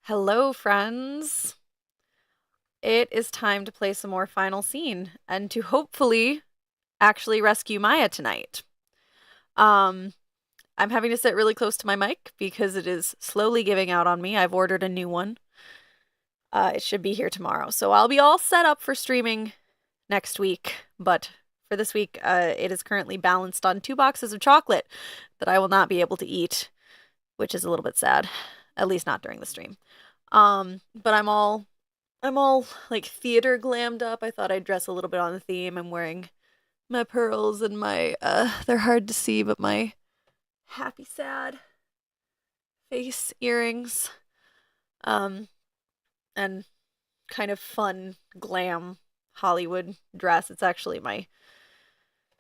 Hello, friends. It is time to play some more Final Scene and to hopefully actually rescue Maya tonight. Um, I'm having to sit really close to my mic because it is slowly giving out on me. I've ordered a new one. It should be here tomorrow. So I'll be all set up for streaming next week. But for this week, it is currently balanced on 2 boxes of chocolate that I will not be able to eat, which is a little bit sad, at least not during the stream. But I'm all like theater glammed up. I thought I'd dress a little bit on the theme. I'm wearing my pearls and my they're hard to see, but my happy sad face earrings. Um and kind of fun glam Hollywood dress. It's actually my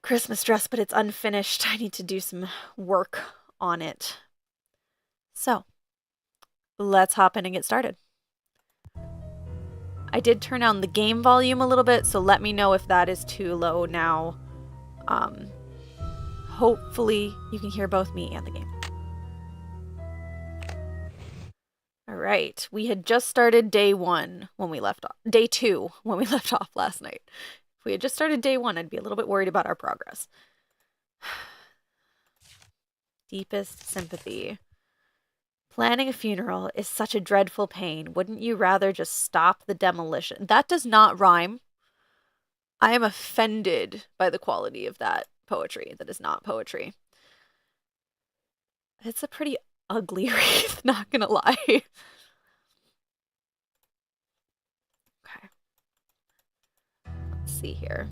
Christmas dress, but it's unfinished. I need to do some work on it. So, let's hop in and get started. I did turn down the game volume a little bit, so let me know if that is too low now. Um, Hopefully you can hear both me and the game. All right, we had just started day 1 when we left off. Day 2 when we left off last night. If we had just started day 1, I'd be a little bit worried about our progress. Deepest sympathy. Planning a funeral is such a dreadful pain. Wouldn't you rather just stop the demolition? That does not rhyme. I am offended by the quality of that poetry. That is not poetry. It's a pretty ugly wreath, not gonna lie. Okay. Let's see here.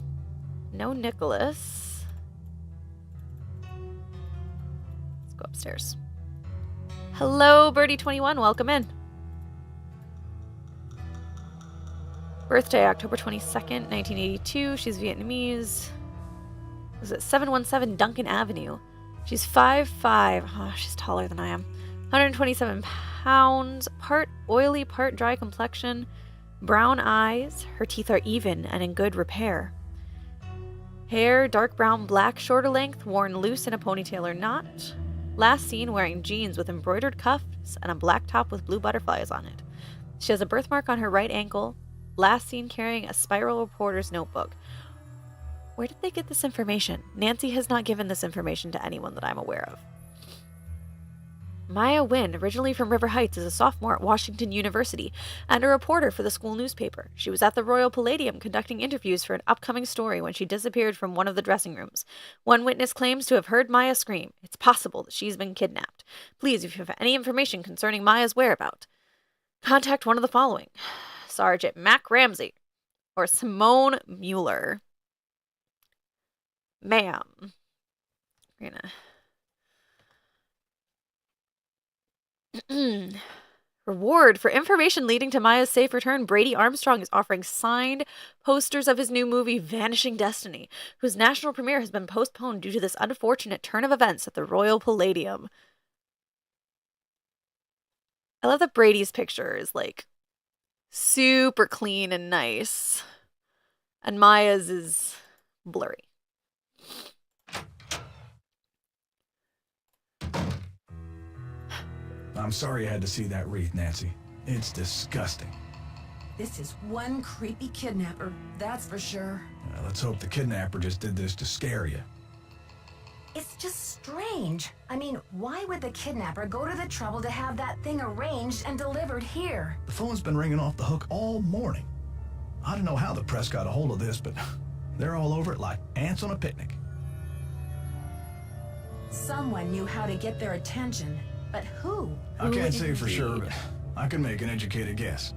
No Nicholas. Let's go upstairs. Hello, Birdie21. Welcome in. Birthday, October 22nd, 1982. She's Vietnamese. Is it 717 Duncan Avenue? She's 5'5". Oh, she's taller than I am. 127 pounds. Part oily, part dry complexion. Brown eyes. Her teeth are even and in good repair. Hair, dark brown, black, shorter length, worn loose in a ponytail or knot. Last seen wearing jeans with embroidered cuffs and a black top with blue butterflies on it. She has a birthmark on her right ankle. Last seen carrying a spiral reporter's notebook. Where did they get this information? Nancy has not given this information to anyone that I'm aware of. Maya Wynn, originally from River Heights, is a sophomore at Washington University and a reporter for the school newspaper. She was at the Royal Palladium conducting interviews for an upcoming story when she disappeared from one of the dressing rooms. One witness claims to have heard Maya scream. It's possible that she's been kidnapped. Please, if you have any information concerning Maya's whereabouts, contact one of the following. Sergeant Mac Ramsey or Simone Mueller. Ma'am. We're gonna... Reward for information leading to Maya's safe return. Brady Armstrong is offering signed posters of his new movie, Vanishing Destiny, whose national premiere has been postponed due to this unfortunate turn of events at the Royal Palladium. I love that Brady's picture is like super clean and nice, and Maya's is blurry. I'm sorry you had to see that wreath, Nancy. It's disgusting. This is one creepy kidnapper, that's for sure. Let's hope the kidnapper just did this to scare you. It's just strange. I mean, why would the kidnapper go to the trouble to have that thing arranged and delivered here? The phone's been ringing off the hook all morning. I don't know how the press got a hold of this, but they're all over it like ants on a picnic. Someone knew how to get their attention, but who? I can't say for sure, but I can make an educated guess.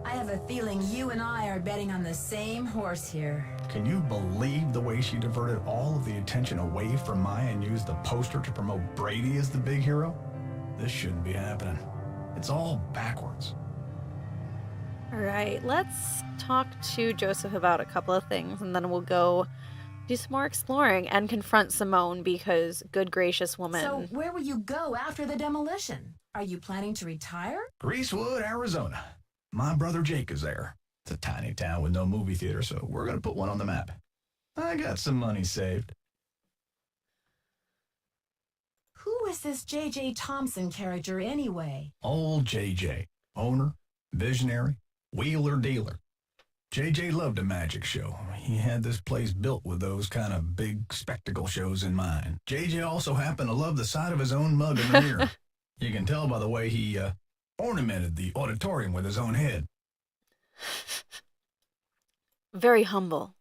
I have a feeling you and I are betting on the same horse here. Can you believe the way she diverted all of the attention away from Maya and used the poster to promote Brady as the big hero? This shouldn't be happening. It's all backwards. All right, let's talk to Joseph about a couple of things, and then we'll go do some more exploring and confront Simone because, good gracious woman. So where will you go after the demolition? Are you planning to retire? Greasewood, Arizona. My brother Jake is there. It's a tiny town with no movie theater, so we're going to put one on the map. I got some money saved. Who Who is this J.J. Thompson character anyway? Old JJ. Owner, visionary, wheeler dealer. JJ loved a magic show. He had this place built with those kind of big spectacle shows in mind. JJ also happened to love the sight of his own mug in the mirror. You can tell by the way he ornamented the auditorium with his own head. Very humble.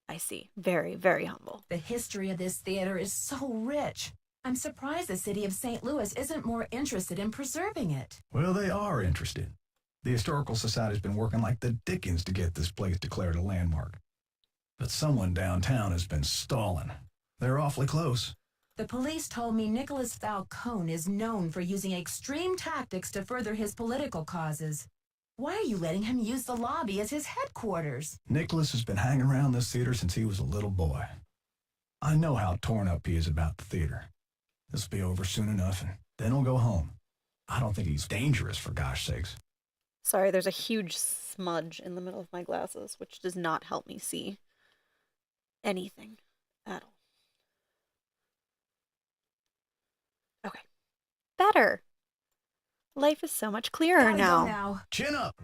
I see. Very, very humble. The history of this theater is so rich. I'm surprised the city of St. Louis isn't more interested in preserving it. Well, they are interested. The Historical Society's been working like the dickens to get this place declared a landmark. But someone downtown has been stalling. They're awfully close. The police told me Nicholas Falcone is known for using extreme tactics to further his political causes. Why are you letting him use the lobby as his headquarters? Nicholas has been hanging around this theater since he was a little boy. I know how torn up he is about the theater. This'll be over soon enough, and then he'll go home. I don't think he's dangerous, for gosh sakes. Sorry, there's a huge smudge in the middle of my glasses, which does not help me see anything at all. Okay. Better. Life is so much clearer Gotta go now. now. Chin up!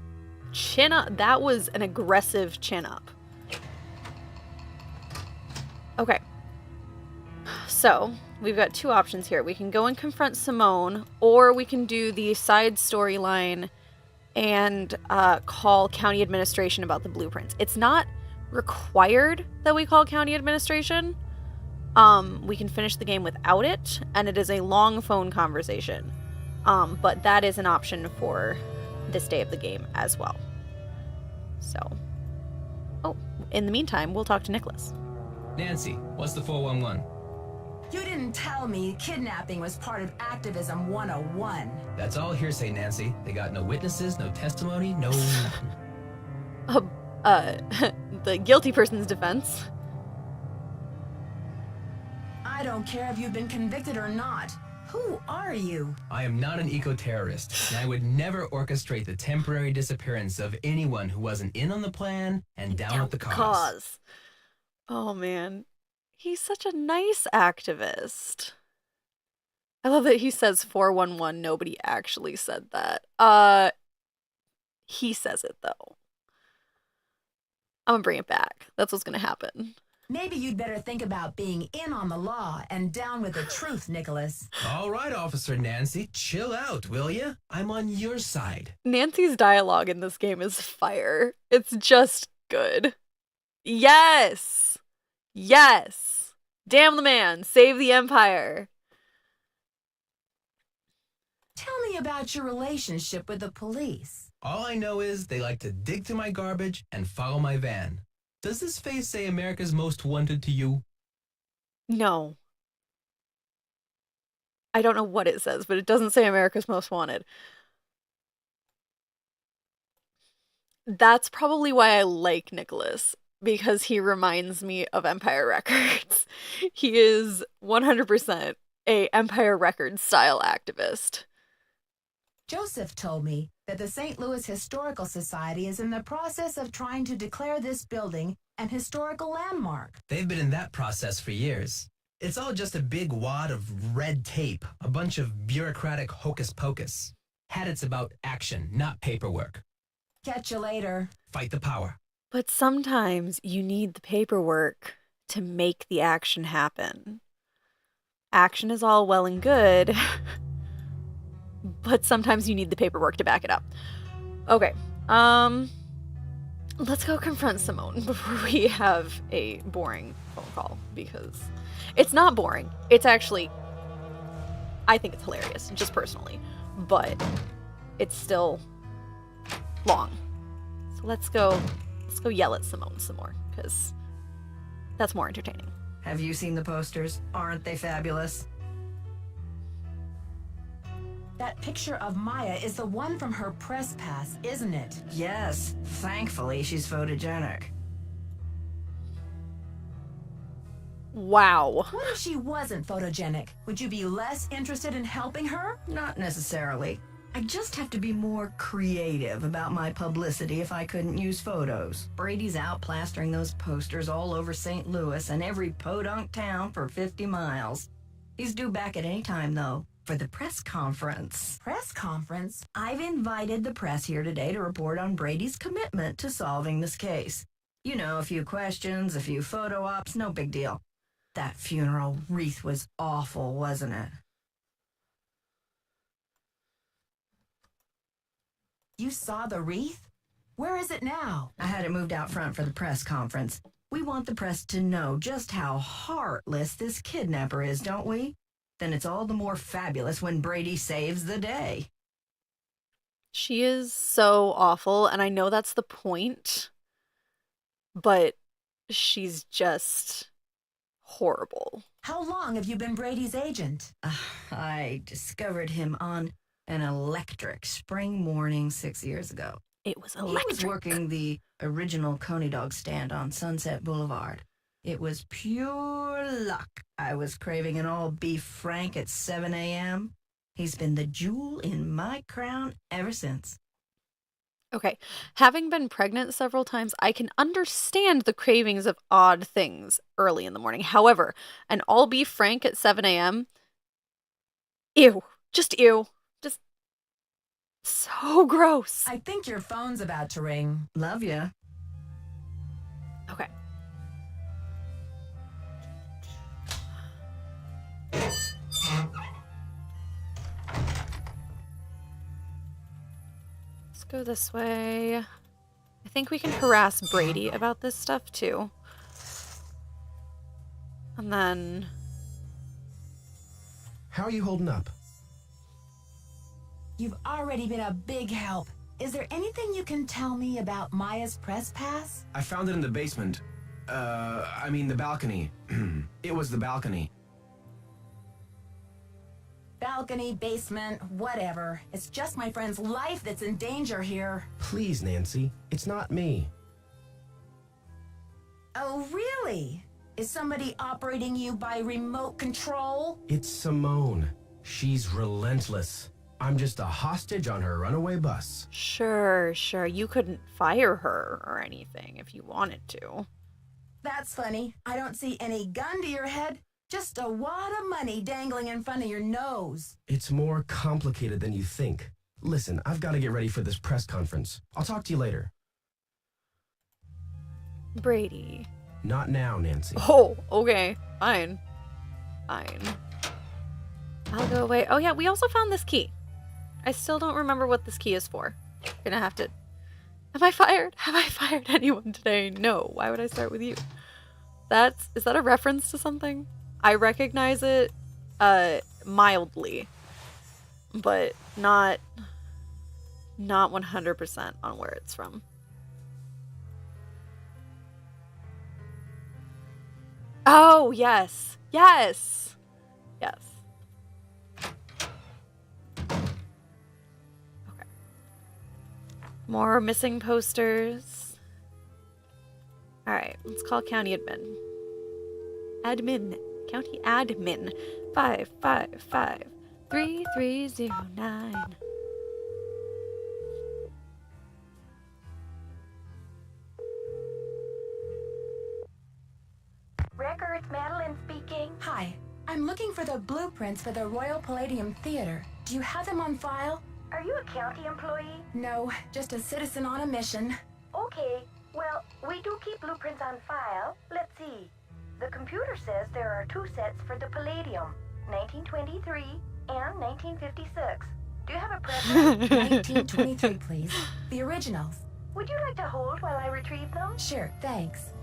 Chin up. That was an aggressive chin up. Okay. So, we've got two options here. We can go and confront Simone, or we can do the side storyline and call county administration about the blueprints. It's not required that we call county administration. We can finish the game without it, and it is a long phone conversation. But that is an option for this day of the game as well. So, in the meantime, we'll talk to Nicholas. Nancy, what's the 411? You didn't tell me kidnapping was part of Activism 101. That's all hearsay, Nancy. They got no witnesses, no testimony, no nothing. The guilty person's defense. I don't care if you've been convicted or not. Who are you? I am not an eco-terrorist, and I would never orchestrate the temporary disappearance of anyone who wasn't in on the plan and down with the cause. Oh, man. He's such a nice activist. I love that he says 411. Nobody actually said that. He says it, though. I'm gonna bring it back. That's what's gonna happen. Maybe you'd better think about being in on the law and down with the truth, Nicholas. All right, Officer Nancy, chill out, will ya? I'm on your side. Nancy's dialogue in this game is fire. It's just good. Yes! Yes! Damn the man! Save the Empire! Tell me about your relationship with the police. All I know is they like to dig through my garbage and follow my van. Does this face say America's Most Wanted to you? No. I don't know what it says, but it doesn't say America's Most Wanted. That's probably why I like Nicholas, because he reminds me of Empire Records. He is 100% a Empire Records style activist. Joseph told me that the St. Louis Historical Society is in the process of trying to declare this building an historical landmark. They've been in that process for years. It's all just a big wad of red tape, a bunch of bureaucratic hocus pocus. Had it's about action, not paperwork. Catch you later. Fight the power. But sometimes you need the paperwork to make the action happen. Action is all well and good, but sometimes you need the paperwork to back it up. Okay, let's go confront Simone before we have a boring phone call, because it's not boring. It's actually, I think it's hilarious, just personally, but it's still long. So let's go yell at Simone some more, because that's more entertaining. Have you seen the posters? Aren't they fabulous? That picture of Maya is the one from her press pass, isn't it? Yes. Thankfully, she's photogenic. Wow. What if she wasn't photogenic? Would you be less interested in helping her? Not necessarily. I just have to be more creative about my publicity if I couldn't use photos. Brady's out plastering those posters all over St. Louis and every podunk town for 50 miles. He's due back at any time, though. for the press conference. Press conference? I've invited the press here today to report on Brady's commitment to solving this case. You know, a few questions, a few photo ops, no big deal. That funeral wreath was awful, wasn't it? You saw the wreath? Where is it now? I had it moved out front for the press conference. We want the press to know just how heartless this kidnapper is, don't we? Then it's all the more fabulous when Brady saves the day. She is so awful, and I know that's the point, but she's just horrible. How long have you been Brady's agent? I discovered him on an electric spring morning 6 years ago. It was He was electric. working the original Coney Dog stand on Sunset Boulevard. It was pure luck. I was craving an all-beef Frank at 7 a.m. He's been the jewel in my crown ever since. Okay, having been pregnant several times, I can understand the cravings of odd things early in the morning. However, an all-beef Frank at 7 a.m., ew. Just ew. Just so gross. I think your phone's about to ring. Love ya. Okay. Let's go this way. I think we can harass Brady about this stuff too. And then... How are you holding up? You've already been a big help. Is there anything you can tell me about Maya's press pass? I found it in the basement. The balcony. It was the balcony. Balcony, basement, whatever. It's just my friend's life that's in danger here. Please, Nancy. It's not me. Oh, really? Is somebody operating you by remote control? It's Simone. She's relentless. I'm just a hostage on her runaway bus. Sure. You couldn't fire her or anything if you wanted to. That's funny. I don't see any gun to your head. Just a wad of money dangling in front of your nose. It's more complicated than you think. Listen, I've got to get ready for this press conference. I'll talk to you later. Brady. Not now, Nancy. Oh, okay. Fine. I'll go away. Oh yeah, we also found this key. I still don't remember what this key is for. Gonna have to... Am I fired? Have I fired anyone today? No. Why would I start with you? Is that a reference to something? I recognize it mildly, but not 100% on where it's from. Oh, yes. Yes. Okay. More missing posters. All right, let's call county admin. County admin. 555-3309. Records, Madeline speaking. Hi. I'm looking for the blueprints for the Royal Palladium Theater. Do you have them on file? Are you a county employee? No, just a citizen on a mission. Okay, well, we do keep blueprints on file. Let's see. The computer says there are 2 sets for the Palladium, 1923 and 1956. Do you have a preference? 1923, please. The originals. Would you like to hold while I retrieve them? Sure, thanks.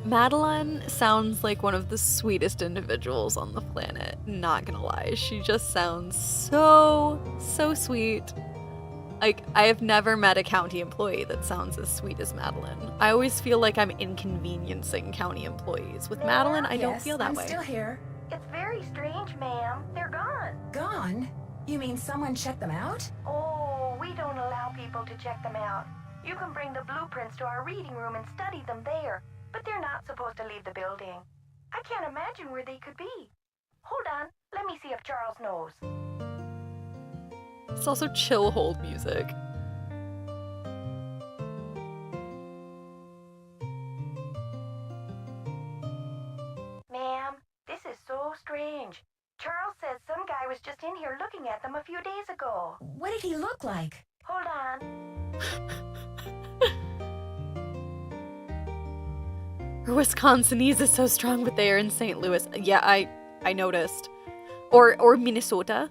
Madeline sounds like one of the sweetest individuals on the planet. Not gonna lie, she just sounds so sweet. Like, I have never met a county employee that sounds as sweet as Madeline. I always feel like I'm inconveniencing county employees. With Madeline, I don't Yes, feel that I'm way. still here. It's very strange, ma'am. They're gone. Gone? You mean someone checked them out? Oh, we don't allow people to check them out. You can bring the blueprints to our reading room and study them there, but they're not supposed to leave the building. I can't imagine where they could be. Hold on, let me see if Charles knows. It's also chill hold music. Ma'am, this is so strange. Charles says some guy was was just in here looking at them a few days ago. What did he look like? Hold on. Her Wisconsinese is so strong, but they are in St. Louis. Yeah, I noticed. Or Minnesota.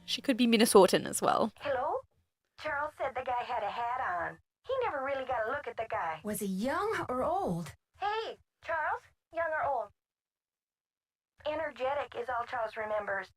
She could be Minnesotan as well. Hello? Charles said the guy had a hat on. He never really got a look at the guy. Was he young or old? Hey, Charles? Young or old? Energetic is all Charles remembers.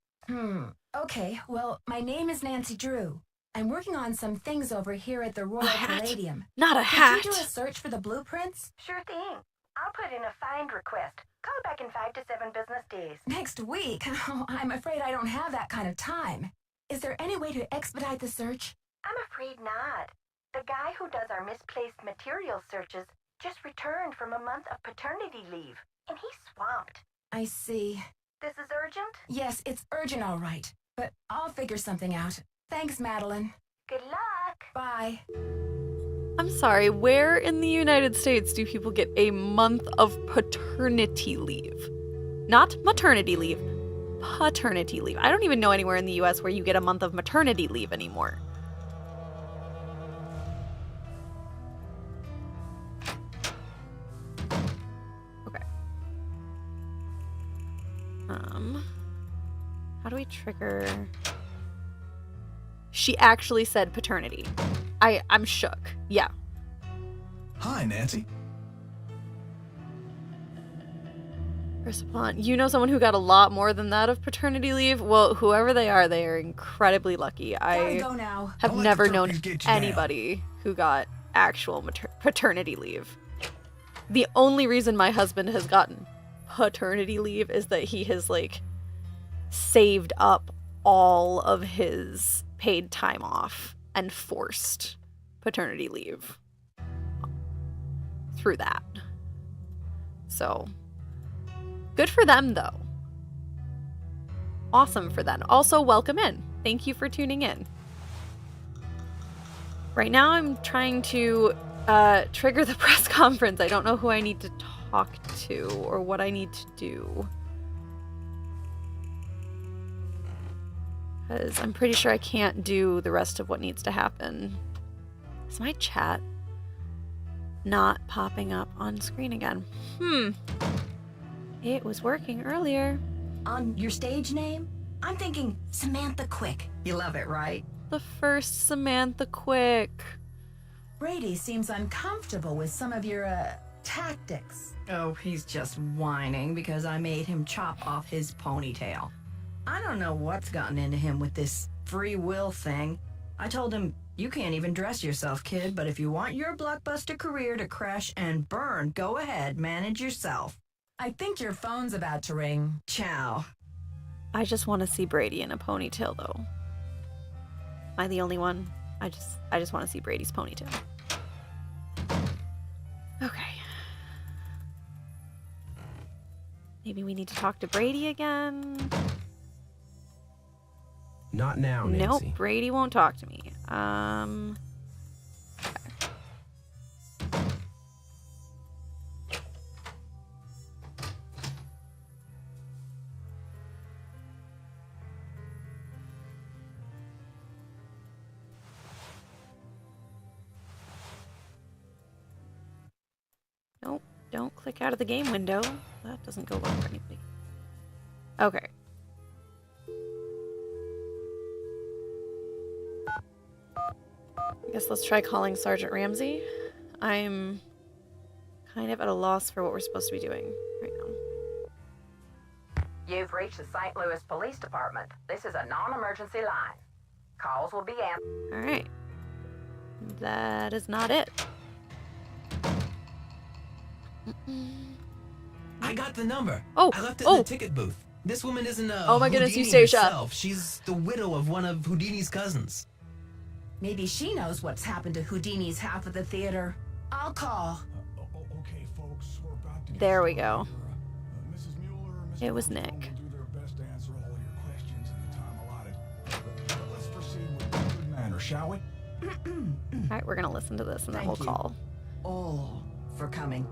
Okay, well, my name is Nancy Drew. I'm working on some things over here at the Royal hat? Palladium. Not a Could hat. you do a search for the blueprints? Sure thing. I'll put in a find request. Call back in 5 to 7 business days. Next week? Oh, I'm afraid I don't have that kind of time. Is there any way to expedite the search? I'm afraid not. The guy who does our misplaced materials searches just returned from a month of paternity leave, and he's swamped. I see. This is urgent? Yes, it's urgent, all right. But I'll figure something out. Thanks, Madeline. Good luck. Bye. I'm sorry, where in the United States do people get a month of paternity leave? Not maternity leave, paternity leave. I don't even know anywhere in the US where you get a month of maternity leave anymore. Okay. How do we trigger? She actually said paternity. I'm shook. Yeah. Hi, Nancy. Persipon, you know someone who got a lot more than that of paternity leave? Well, whoever they are incredibly lucky. Gotta I go now. have Don't let never the known turkeys get you down. anybody who got actual paternity leave. The only reason my husband has gotten paternity leave is that he has, like, saved up all of his paid time off and forced paternity leave through that. So, good for them, though. Awesome for them. Also, welcome in. Thank you for tuning in. Right now, I'm trying to trigger the press conference. I don't know who I need to talk to or what I need to do. Because I'm pretty sure I can't do the rest of what needs to happen. Is my chat not popping up on screen again? It was working earlier. On your stage name? I'm thinking Samantha Quick. You love it, right? The first Samantha Quick. Brady seems uncomfortable with some of your, tactics. Oh, he's just whining because I made him chop off his ponytail. I don't know what's gotten into him with this free will thing. I told him, you can't even dress yourself, kid, but if you want your blockbuster career to crash and burn, go ahead, manage yourself. I think your phone's about to ring. Ciao. I just want to see Brady in a ponytail, though. Am I the only one? I just want to see Brady's ponytail. Okay. Maybe we need to talk to Brady again. Not now, Nancy. Nope, Brady won't talk to me. Nope, don't click out of the game window. That doesn't go well for anybody. Okay. I guess let's try calling Sergeant Ramsey. I'm kind of at a loss for what we're supposed to be doing right now. You've reached the St. Louis Police Department. This is a non-emergency line. Calls will be answered. All right. That is not it. I got the number. Oh, I left it in the ticket booth. This woman isn't a Oh my goodness, Houdini Eustacia. herself. She's the widow of one of Houdini's cousins. Maybe she knows what's happened to Houdini's half of the theater. I'll call. Okay, folks, we're about to get There we started go. here. Mrs. Mueller, Mr. It was Armstrong Nick. will do their best to answer all of your questions in the time allotted. But let's proceed with good manner, shall we? All right, we're gonna listen to this and then we'll Thank you. call. All for coming.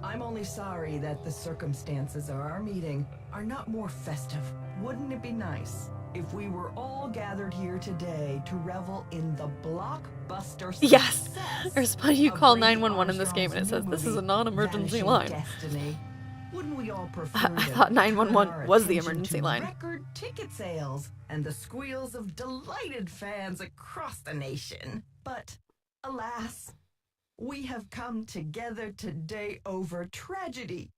I'm only sorry that the circumstances of our meeting are not more festive Wouldn't it be nice if we were all gathered here today to revel in the blockbuster Yes. success There's funny you of call Brady 911 in this game and it says Armstrong's this is a new non-emergency Vanishing line. Destiny? Wouldn't we all prefer I to thought turn 911 our was the attention emergency to line. record ticket sales and the squeals of delighted fans across the nation? But alas, we have come together today over tragedy,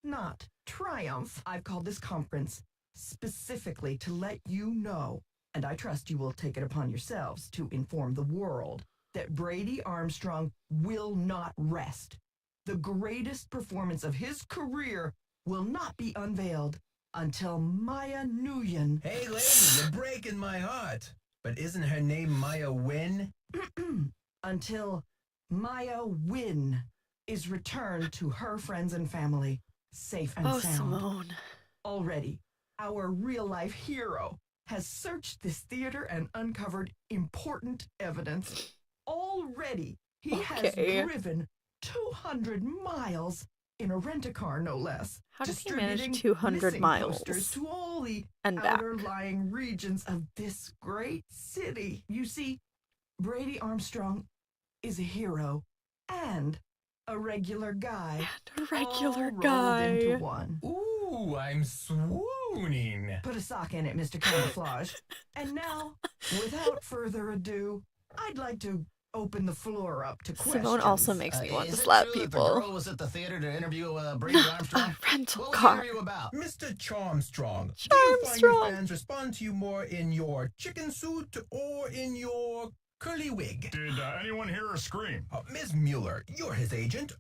not triumph. I've called this conference specifically to let you know, and I trust you will take it upon yourselves to inform the world, that Brady Armstrong will not rest. The greatest performance of his career will not be unveiled until Maya Nguyen. Hey, lady, you're breaking my heart. But isn't her name Maya Win? Until Maya Win is returned to her friends and family, safe and Oh, sound. Simone. Already, our real-life hero has searched this theater and uncovered important evidence. Already, he has Okay. driven 200 miles in a rent-a-car, no less. How did he manage distributing 200 missing miles posters to all the and back? outer-lying regions of this great city. You see, Brady Armstrong is a hero and a regular guy. And a regular all rolled guy. into one. Ooh, I'm swooning. Put a sock in it, Mr. Camouflage. And now, without further ado, I'd like to open the floor up to questions. Simone also makes me want to Is it slap true that the people. girl was at the theater to interview Brady Not Armstrong? a rental What was car. the interview about? Mr. Charmstrong, do you find your Charmstrong. fans respond to you more in your chicken suit or in your curly wig? Did anyone hear her scream? Ms. Mueller, you're his agent.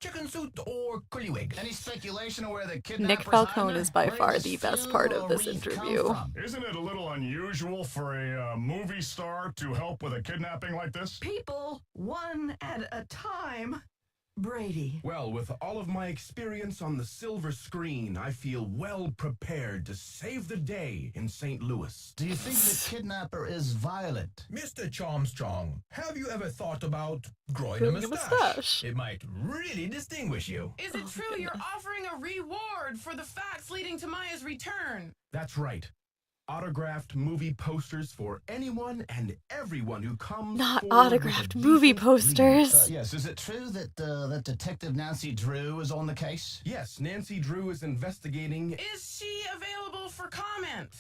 Chicken suit or curly wig? Any speculation of where the kidnapper's Nick Falcone hiding her? is by Where far did the this best part of funeral this wreath come interview. from? Isn't it a little unusual for a movie star to help with a kidnapping like this? People, one at a time. Brady. Well, with all of my experience on the silver screen, I feel well prepared to save the day in St. Louis. Do you think the kidnapper is violent? Mr. Charmstrong, have you ever thought about growing a Growing a mustache? mustache. It might really distinguish you. Is it true you're offering a reward for the facts leading to Maya's return? That's right. Autographed movie posters for anyone and everyone who comes Not forward with a autographed movie decent lead. posters. Yes, is it true that that Detective Nancy Drew is on the case? Yes, Nancy Drew is investigating. Is she available for comment?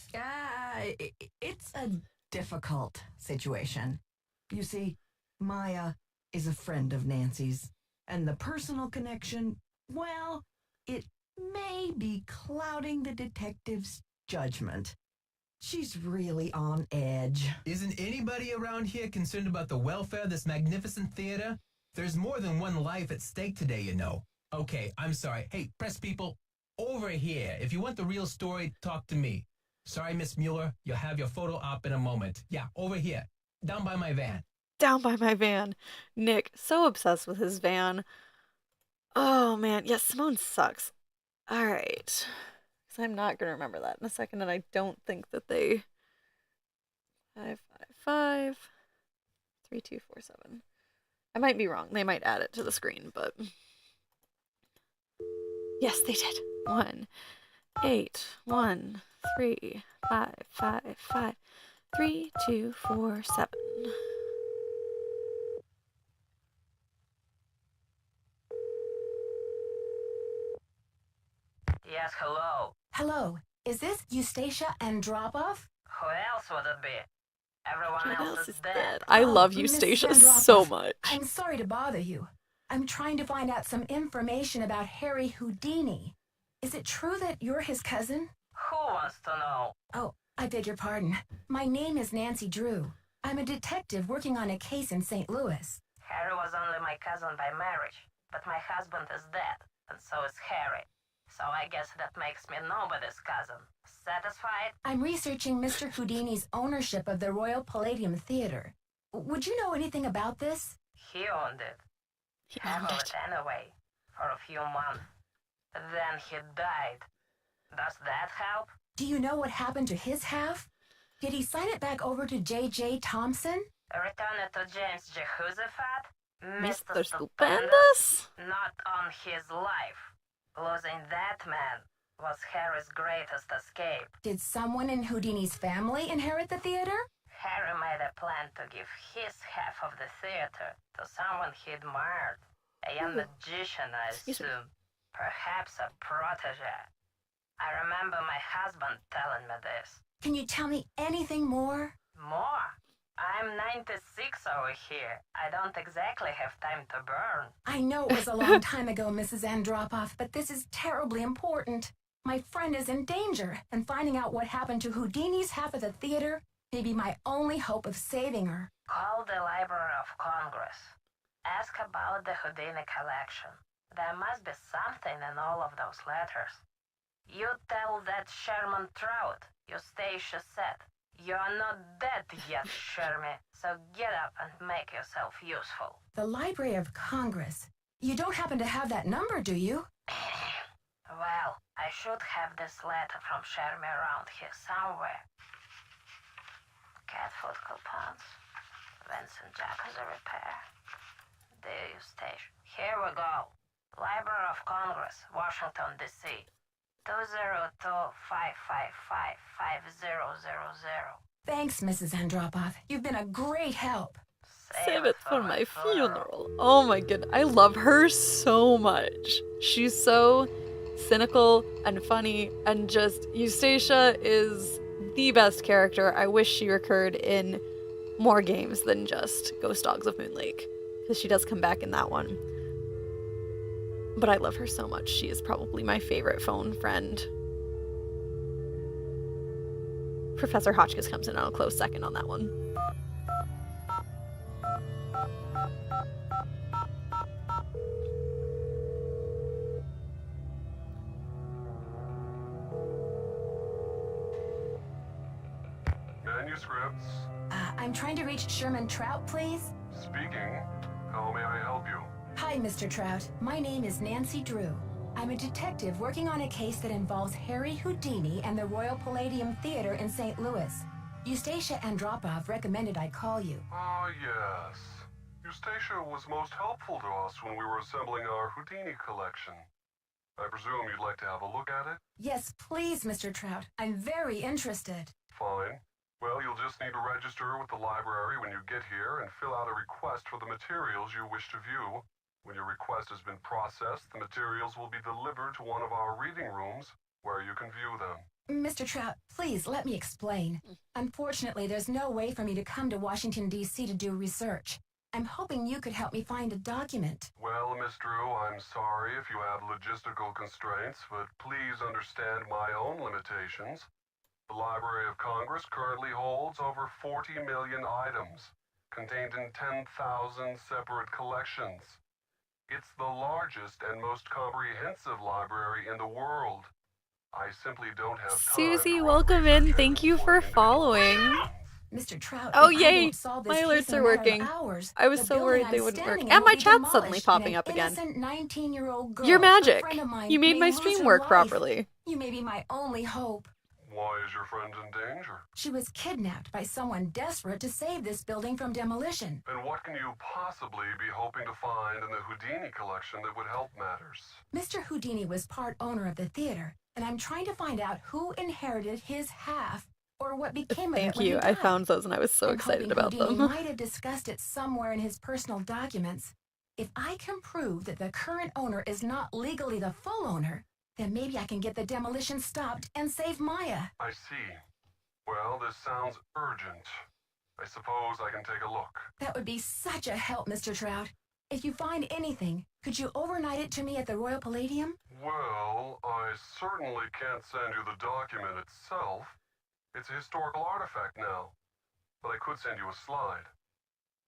It's a difficult situation. You see, Maya is a friend of Nancy's, and the personal connection, well, it may be clouding the detective's judgment. She's really on edge. Isn't anybody around here concerned about the welfare of this magnificent theater? There's more than one life at stake today, you know. Okay, I'm sorry. Hey, press people, over here. If you want the real story, talk to me. Sorry, Miss Mueller, you'll have your photo op in a moment. Yeah, over here, down by my van. Down by my van. Nick, so obsessed with his van. Oh, man. Yes, Simone sucks. All right. Because I'm not going to remember that in a second, and I don't think that they... 555 3247. I might be wrong. They might add it to the screen, but... Yes, they did. 1 8 1 3 5 5 5 3 2 4 7. Yes, hello. Hello, is this Eustacia Andropov? Who else would it be? Everyone What else else is is dead. dead? I love Mrs. Eustacia Andropov, so much. I'm sorry to bother you. I'm trying to find out some information about Harry Houdini. Is it true that you're his cousin? Who wants to know? Oh, I beg your pardon. My name is Nancy Drew. I'm a detective working on a case in St. Louis. Harry was only my cousin by marriage, but my husband is dead, and so is Harry. So I guess that makes me nobody's cousin. Satisfied? I'm researching Mr. Houdini's ownership of the Royal Palladium Theater. Would you know anything about this? He owned it. He Half owned of it. it anyway, for a few months. Then he died. Does that help? Do you know what happened to his half? Did he sign it back over to J.J. Thompson? Return it to James Jehoshaphat? Mr. Stupendous? Not on his life. Losing that man was Harry's greatest escape. Did someone in Houdini's family inherit the theater? Harry made a plan to give his half of the theater to someone he admired. A young magician, I assume. Perhaps a protege. I remember my husband telling me this. Can you tell me anything more? More? I'm 96 over here. I don't exactly have time to burn. I know it was a long time ago, Mrs. Andropoff, but this is terribly important. My friend is in danger, and finding out what happened to Houdini's half of the theater may be my only hope of saving her. Call the Library of Congress. Ask about the Houdini collection. There must be something in all of those letters. You tell that Sherman Trout, Eustacia said. You're not dead yet, Shermy, so get up and make yourself useful. The Library of Congress. You don't happen to have that number, do you? Well, I should have this letter from Shermy around here somewhere. Cat food coupons. Vincent Jacques repair. Dear Eustacia. Here we go. Library of Congress, Washington, D.C. 202-555-5000. Thanks, Mrs. Andropoff. You've been a great help. Save it for my funeral. Oh my goodness. I love her so much. She's so cynical and funny, and just Eustacia is the best character. I wish she recurred in more games than just Ghost Dogs of Moon Lake, because she does come back in that one. But I love her so much. She is probably my favorite phone friend. Professor Hotchkiss comes in on a close second on that one. Manuscripts. I'm trying to reach Sherman Trout, please. Speaking. How may I help you? Hi, Mr. Trout. My name is Nancy Drew. I'm a detective working on a case that involves Harry Houdini and the Royal Palladium Theater in St. Louis. Eustacia Andropoff recommended I call you. Ah, yes. Eustacia was most helpful to us when we were assembling our Houdini collection. I presume you'd like to have a look at it? Yes, please, Mr. Trout. I'm very interested. Fine. Well, you'll just need to register with the library when you get here and fill out a request for the materials you wish to view. When your request has been processed, the materials will be delivered to one of our reading rooms where you can view them. Mr. Trout, please let me explain. Unfortunately, there's no way for me to come to Washington, D.C. to do research. I'm hoping you could help me find a document. Well, Miss Drew, I'm sorry if you have logistical constraints, but please understand my own limitations. The Library of Congress currently holds over 40 million items, contained in 10,000 separate collections. It's the largest and most comprehensive library in the world. I simply don't have time. Susie, welcome in. Thank you for following. Mr. Trout, Oh, if I yay. don't solve this My case alerts in a are matter of working. hours, I was the so building worried I'm they wouldn't work. standing And in my will be chat's suddenly demolished, popping and up an again. innocent 19-year-old girl, You're a magic. friend of mine, You made may my lose stream her work life. properly. You may be my only hope. Why is your friend in danger? She was kidnapped by someone desperate to save this building from demolition. And what can you possibly be hoping to find in the Houdini collection that would help matters? Mr. Houdini was part owner of the theater, and I'm trying to find out who inherited his half or what became of it Thank when you. he I died. found those and I was so I'm excited hoping about Houdini them. might have discussed it somewhere in his personal documents. If I can prove that the current owner is not legally the full owner, then maybe I can get the demolition stopped and save Maya. I see. Well, this sounds urgent. I suppose I can take a look. That would be such a help, Mr. Trout. If you find anything, could you overnight it to me at the Royal Palladium? Well, I certainly can't send you the document itself. It's a historical artifact now. But I could send you a slide.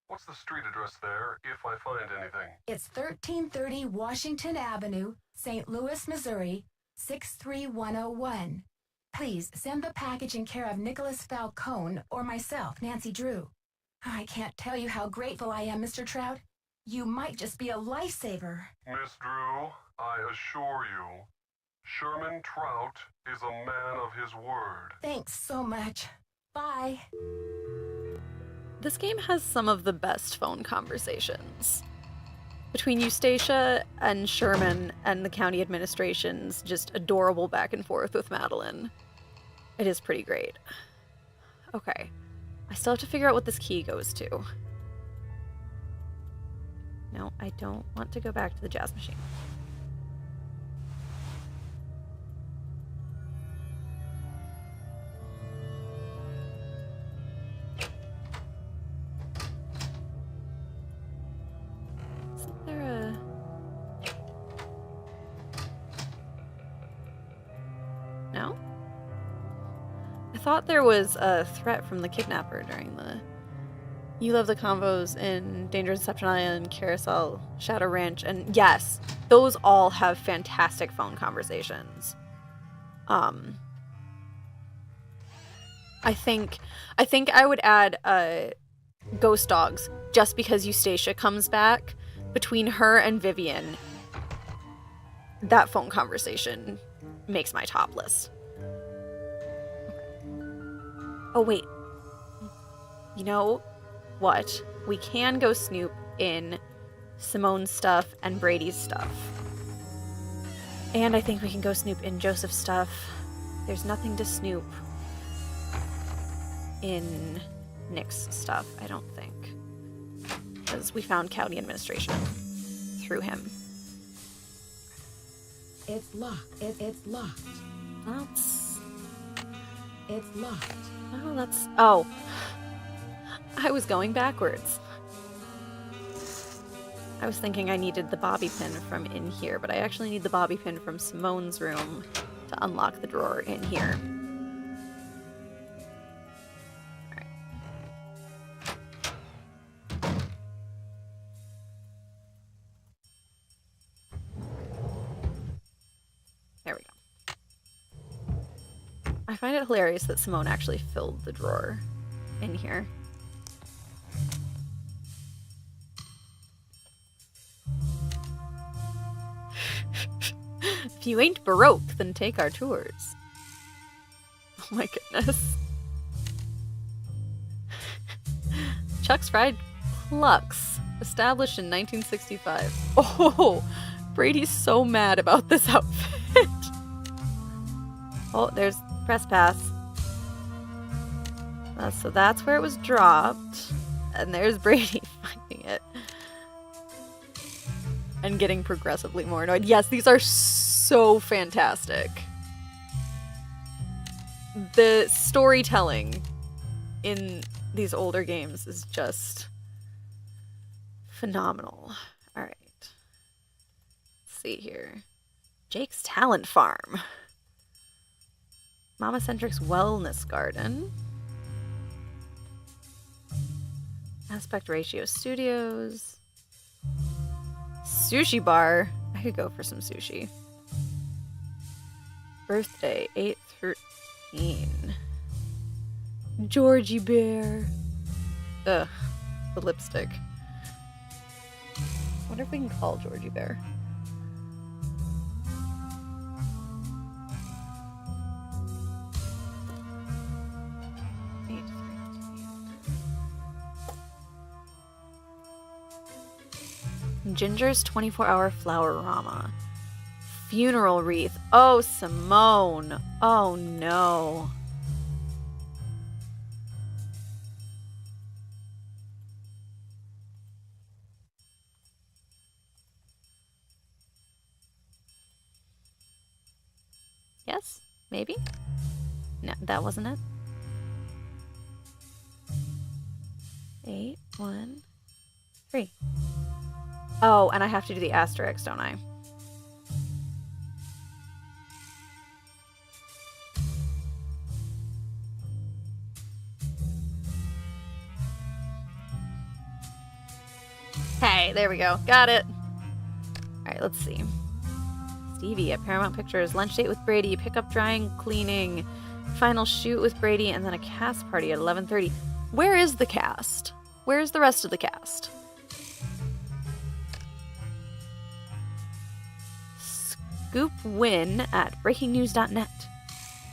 What's the street address there, if I find anything? It's 1330 Washington Avenue, St. Louis, Missouri, 63101. Please send the package in care of Nicholas Falcone or myself, Nancy Drew. I can't tell you how grateful I am, Mr. Trout. You might just be a lifesaver. Miss Drew, I assure you, Sherman Trout is a man of his word. Thanks so much. Bye. This game has some of the best phone conversations. between Eustacia and Sherman and the county administration's just adorable back and forth with Madeline. It is pretty great. Okay. I still have to figure out what this key goes to. No, I don't want to go back to the jazz machine. Isn't there a... No? I thought there was a threat from the kidnapper during the... You Love the Convos in Dangerous Deception Island, Carousel, Shadow Ranch, and yes, those all have fantastic phone conversations. I think I would add Ghost Dogs just because Eustacia comes back. Between her and Vivian, that phone conversation makes my top list. Oh wait. You know what? We can go snoop in Simone's stuff and Brady's stuff. And I think we can go snoop in Joseph's stuff. There's nothing to snoop in Nick's stuff, I don't think. Because we found county administration through him. It's locked. It's locked. It's locked. Oh, that's... Oh. I was going backwards. I was thinking I needed the bobby pin from in here, but I actually need the bobby pin from Simone's room to unlock the drawer in here. Alright. There we go. I find it hilarious that Simone actually filled the drawer in here. If you ain't Baroque, then take our tours. Oh my goodness. Chuck's Fried Clucks, established in 1965. Oh, Brady's so mad about this outfit. Oh, there's press pass. So that's where it was dropped. And there's Brady finding it. And getting progressively more annoyed. Yes, these are so fantastic. The storytelling in these older games is just phenomenal. Alright. Let's see here. Jake's Talent Farm. Mama Centric's Wellness Garden. Aspect Ratio Studios. Sushi bar. I could go for some sushi. Birthday 8/13. Georgie Bear. Ugh, the lipstick. I wonder if we can call Georgie Bear. Ginger's 24-hour Flower-Rama. Funeral wreath. Oh, Simone. Oh, no. Yes? Maybe? No, that wasn't it. 8, 1, 3. Oh, and I have to do the asterisk, don't I? Hey, there we go. Got it. Alright, let's see. Stevie at Paramount Pictures. Lunch date with Brady. Pickup drying, cleaning. Final shoot with Brady. And then a cast party at 11:30. Where is the cast? Where's the rest of the cast? Scoop win at breakingnews.net.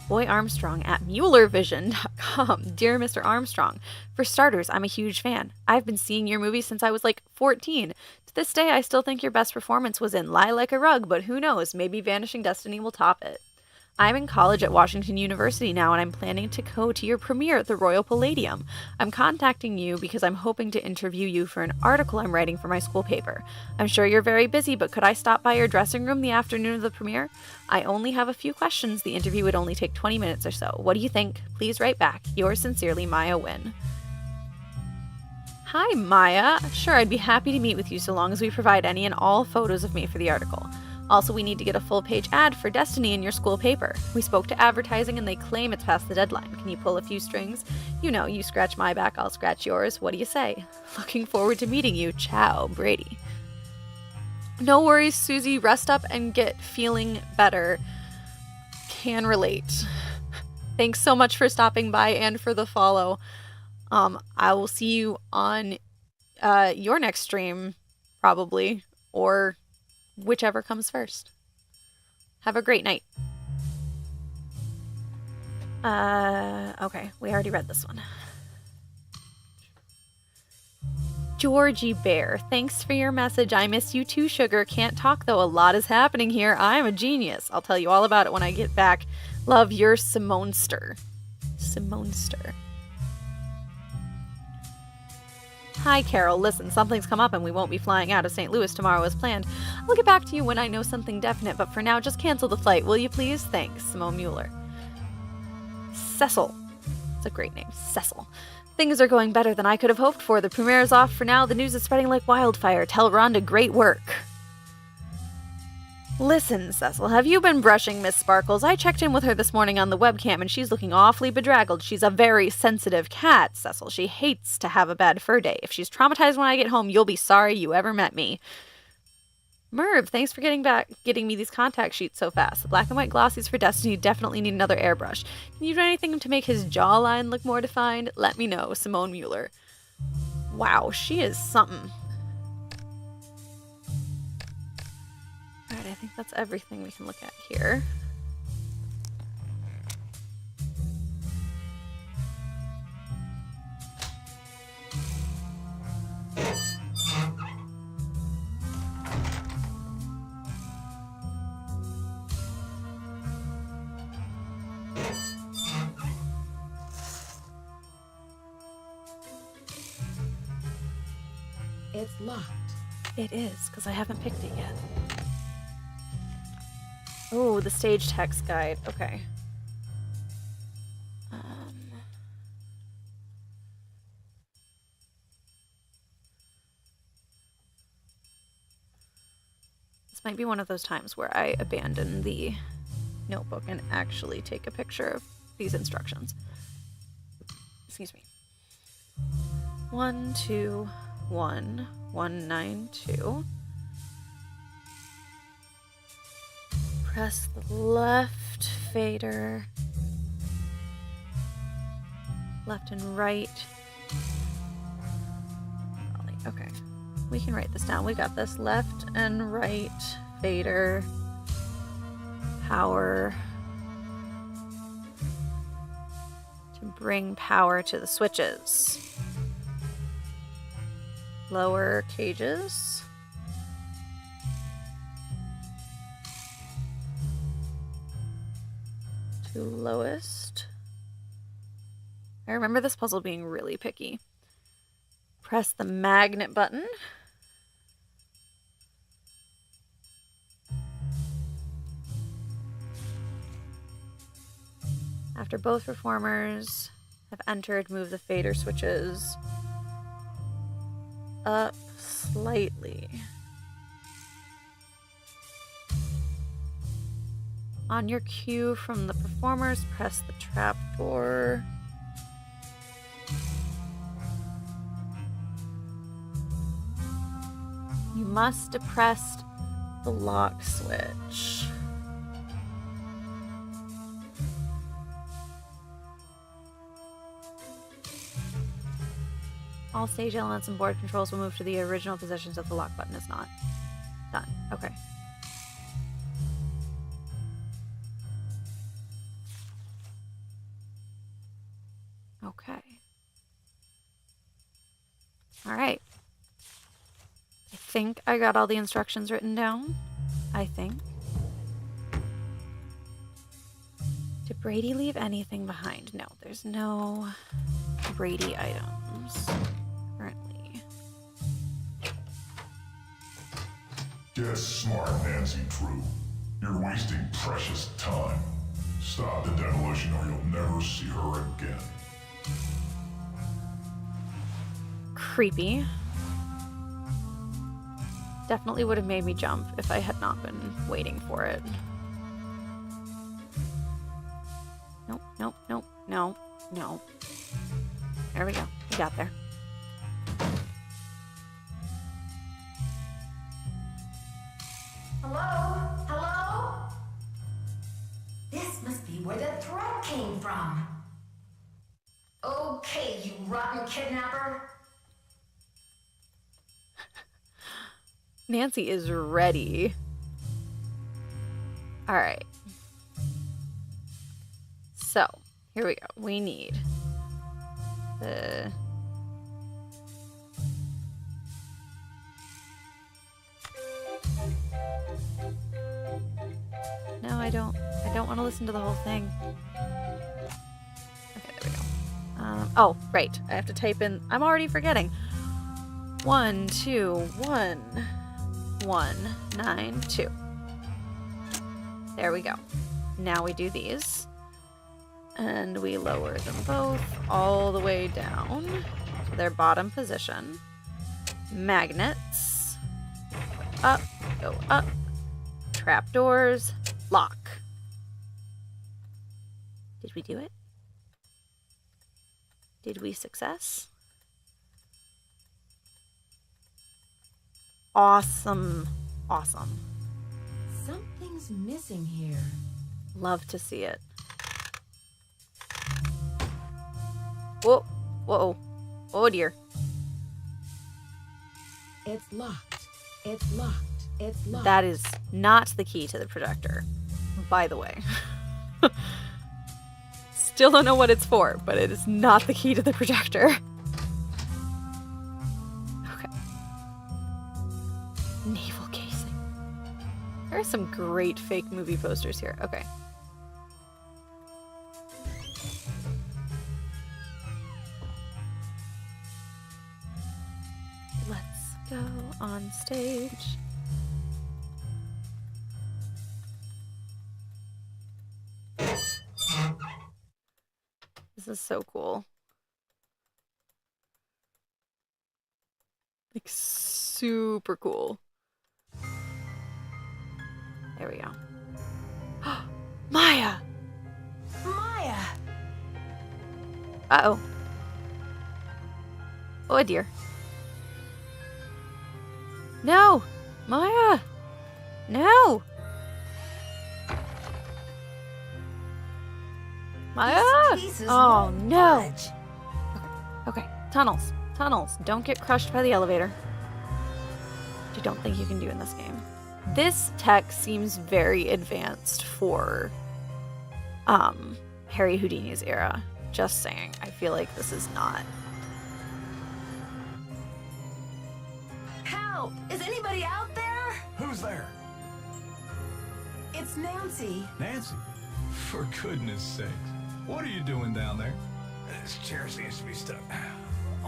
Boy Armstrong at MuellerVision.com. Dear Mr. Armstrong, for starters, I'm a huge fan. I've been seeing your movies since I was like 14. To To this day, I still think your best performance was in Lie Like a Rug, but who knows, maybe Vanishing Destiny will top it. I'm in college at Washington University now, and I'm planning to go to your premiere at the Royal Palladium. I'm contacting you because I'm hoping to interview you for an article I'm writing for my school paper. I'm sure you're very busy, but could I stop by your dressing room the afternoon of the premiere? I only have a few questions. The interview would only take 20 minutes or so. What do you think? Please write back. Yours sincerely, Maya Wynn. Hi, Maya. Sure, I'd be happy to meet with you so long as we provide any and all photos of me for the article. Also, we need to get a full-page ad for Destiny in your school paper. We spoke to advertising and they claim it's past the deadline. Can you pull a few strings? You know, you scratch my back, I'll scratch yours. What do you say? Looking forward to meeting you. Ciao, Brady. No worries, Susie. Rest up and get feeling better. Can relate. Thanks so much for stopping by and for the follow. I will see you on your next stream, probably, or whichever comes first. Have a great night. Okay, we already read this one. Georgie Bear, thanks for your message. I miss you too, Sugar. Can't talk though. A lot is happening here. I'm a genius. I'll tell you all about it when I get back. Love, your Simonester. Simonester. Hi, Carol. Listen, something's come up and we won't be flying out of St. Louis tomorrow as planned. I'll get back to you when I know something definite, but for now, just cancel the flight, will you please? Thanks, Simone Mueller. Cecil. It's a great name. Cecil. Things are going better than I could have hoped for. The premiere is off for now. The news is spreading like wildfire. Tell Rhonda great work. Listen, Cecil, have you been brushing Miss Sparkles? I checked in with her this morning on the webcam, and she's looking awfully bedraggled. She's a very sensitive cat, Cecil. She hates to have a bad fur day. If she's traumatized when I get home, you'll be sorry you ever met me. Merv, thanks for getting me these contact sheets so fast. The black and white glossies for Destiny definitely need another airbrush. Can you do anything to make his jawline look more defined? Let me know, Simone Mueller. Wow, she is something. Alright, I think that's everything we can look at here. It's locked. It is, because I haven't picked it yet. Oh, the stage text guide. Okay. This might be one of those times where I abandon the notebook and actually take a picture of these instructions. Excuse me. 121192. Press the left fader. Left and right. Okay. We can write this down. We got this. Left and right fader. Power. To bring power to the switches. Lower cages. To lowest. I remember this puzzle being really picky. Press the magnet button. After both performers have entered, move the fader switches up slightly. On your cue from the performers, press the trap door. You must depress the lock switch. All stage elements and board controls will move to the original positions if the lock button is not done. Okay. Okay. All right. I think I got all the instructions written down. I think. Did Brady leave anything behind? No, there's no Brady items currently. Get smart, Nancy Drew. You're wasting precious time. Stop the demolition or you'll never see her again. Creepy. Definitely would have made me jump if I had not been waiting for it. Nope, nope, nope, no, no. There we go. We got there. Hello? Hello? This must be where the threat came from. Okay, you rotten kidnapper. Nancy is ready. All right. So, here we go. We need the... No, I don't want to listen to the whole thing. Okay, there we go. Oh, right. I have to type in... I'm already forgetting. 1, 2, 1, 1, 9, 2. There we go. Now we do these. And we lower them both all the way down to their bottom position. Magnets. Up, go up. Trapdoors. Lock. Did we do it? Did we success? Awesome. Awesome. Something's missing here. Love to see it. Whoa. Whoa. Oh dear. It's locked. It's locked. It's locked. That is not the key to the projector, by the way. Still don't know what it's for, but it is not the key to the projector. Okay. Naval casing. There are some great fake movie posters here. Okay. Let's go on stage. This is so cool. Like, super cool. There we go. Maya! Maya! Uh-oh. Oh dear. No! Maya! No! Maya! Oh no! Okay, tunnels. Tunnels. Don't get crushed by the elevator. Which I don't think you can do in this game. This tech seems very advanced for Harry Houdini's era. Just saying. I feel like this is not. Help! Is anybody out there? Who's there? It's Nancy. Nancy? For goodness sakes. What are you doing down there? This chair seems to be stuck.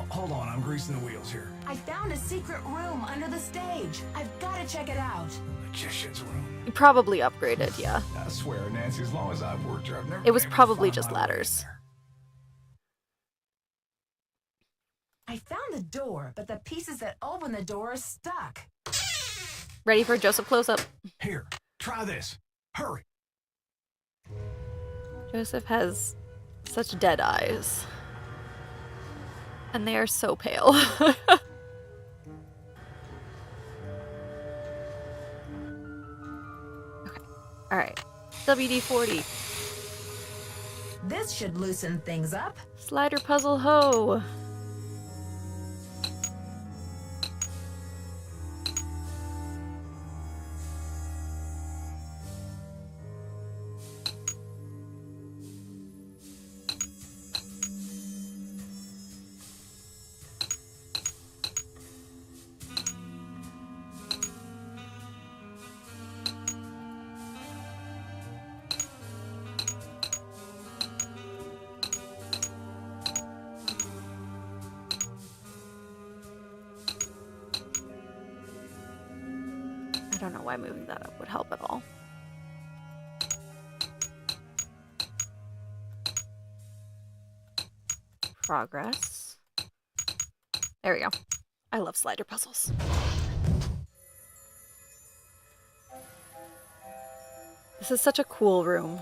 Hold on, I'm greasing the wheels here. I found a secret room under the stage. I've got to check it out. Magician's room. Probably upgraded, yeah. I swear, Nancy, as long as I've worked here, I've never It was been able to probably find just my way in ladders. there. I found the door, but the pieces that open the door are stuck. Ready for Joseph close-up? Here, try this. Hurry. Joseph has such dead eyes. And they are so pale. Okay. Alright. WD-40. This should loosen things up. Slider puzzle ho. why moving that up would help at all. Progress. There we go. I love slider puzzles. This is such a cool room.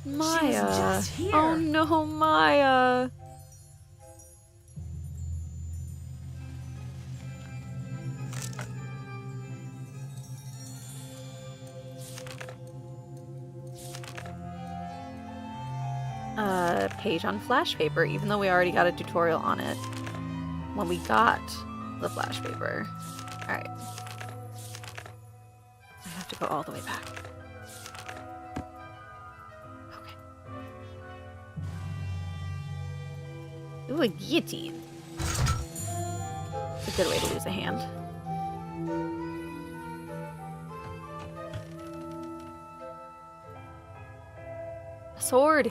Maya. She was just here. Oh no, Maya. Page on flash paper, even though we already got a tutorial on it when we got the flash paper. Alright. I have to go all the way back. Okay. Ooh, a guillotine. A good way to lose a hand. A sword!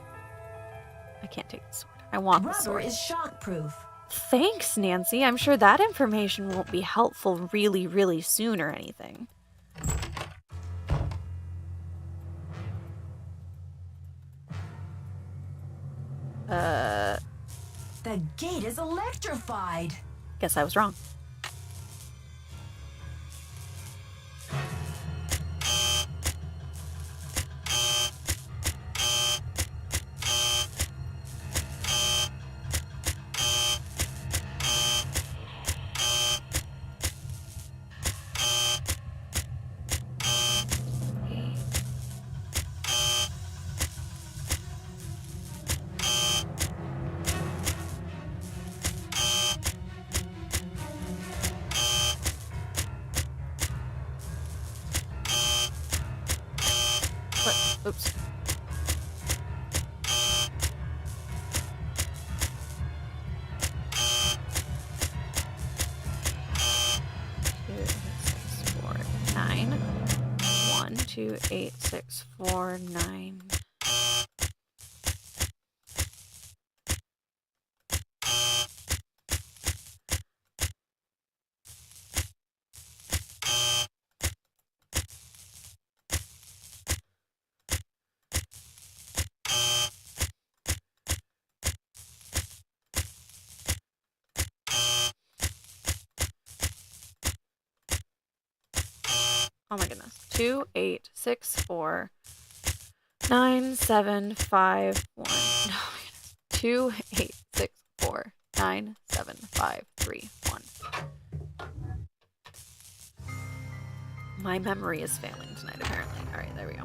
I can't take the sword. I want the Rubber sword. is shockproof. Thanks, Nancy. I'm sure that information won't be helpful really, really soon or anything. The gate is electrified. Guess I was wrong. Oops. One, two, 8, 6, 4, 9. Oh my goodness. 2, 8, 6, 4, 9, 7, 5, 1. No, my goodness. 2, 8, 6, 4, 9, 7, 5, 3, 1. My memory is failing tonight, apparently. Alright, there we go.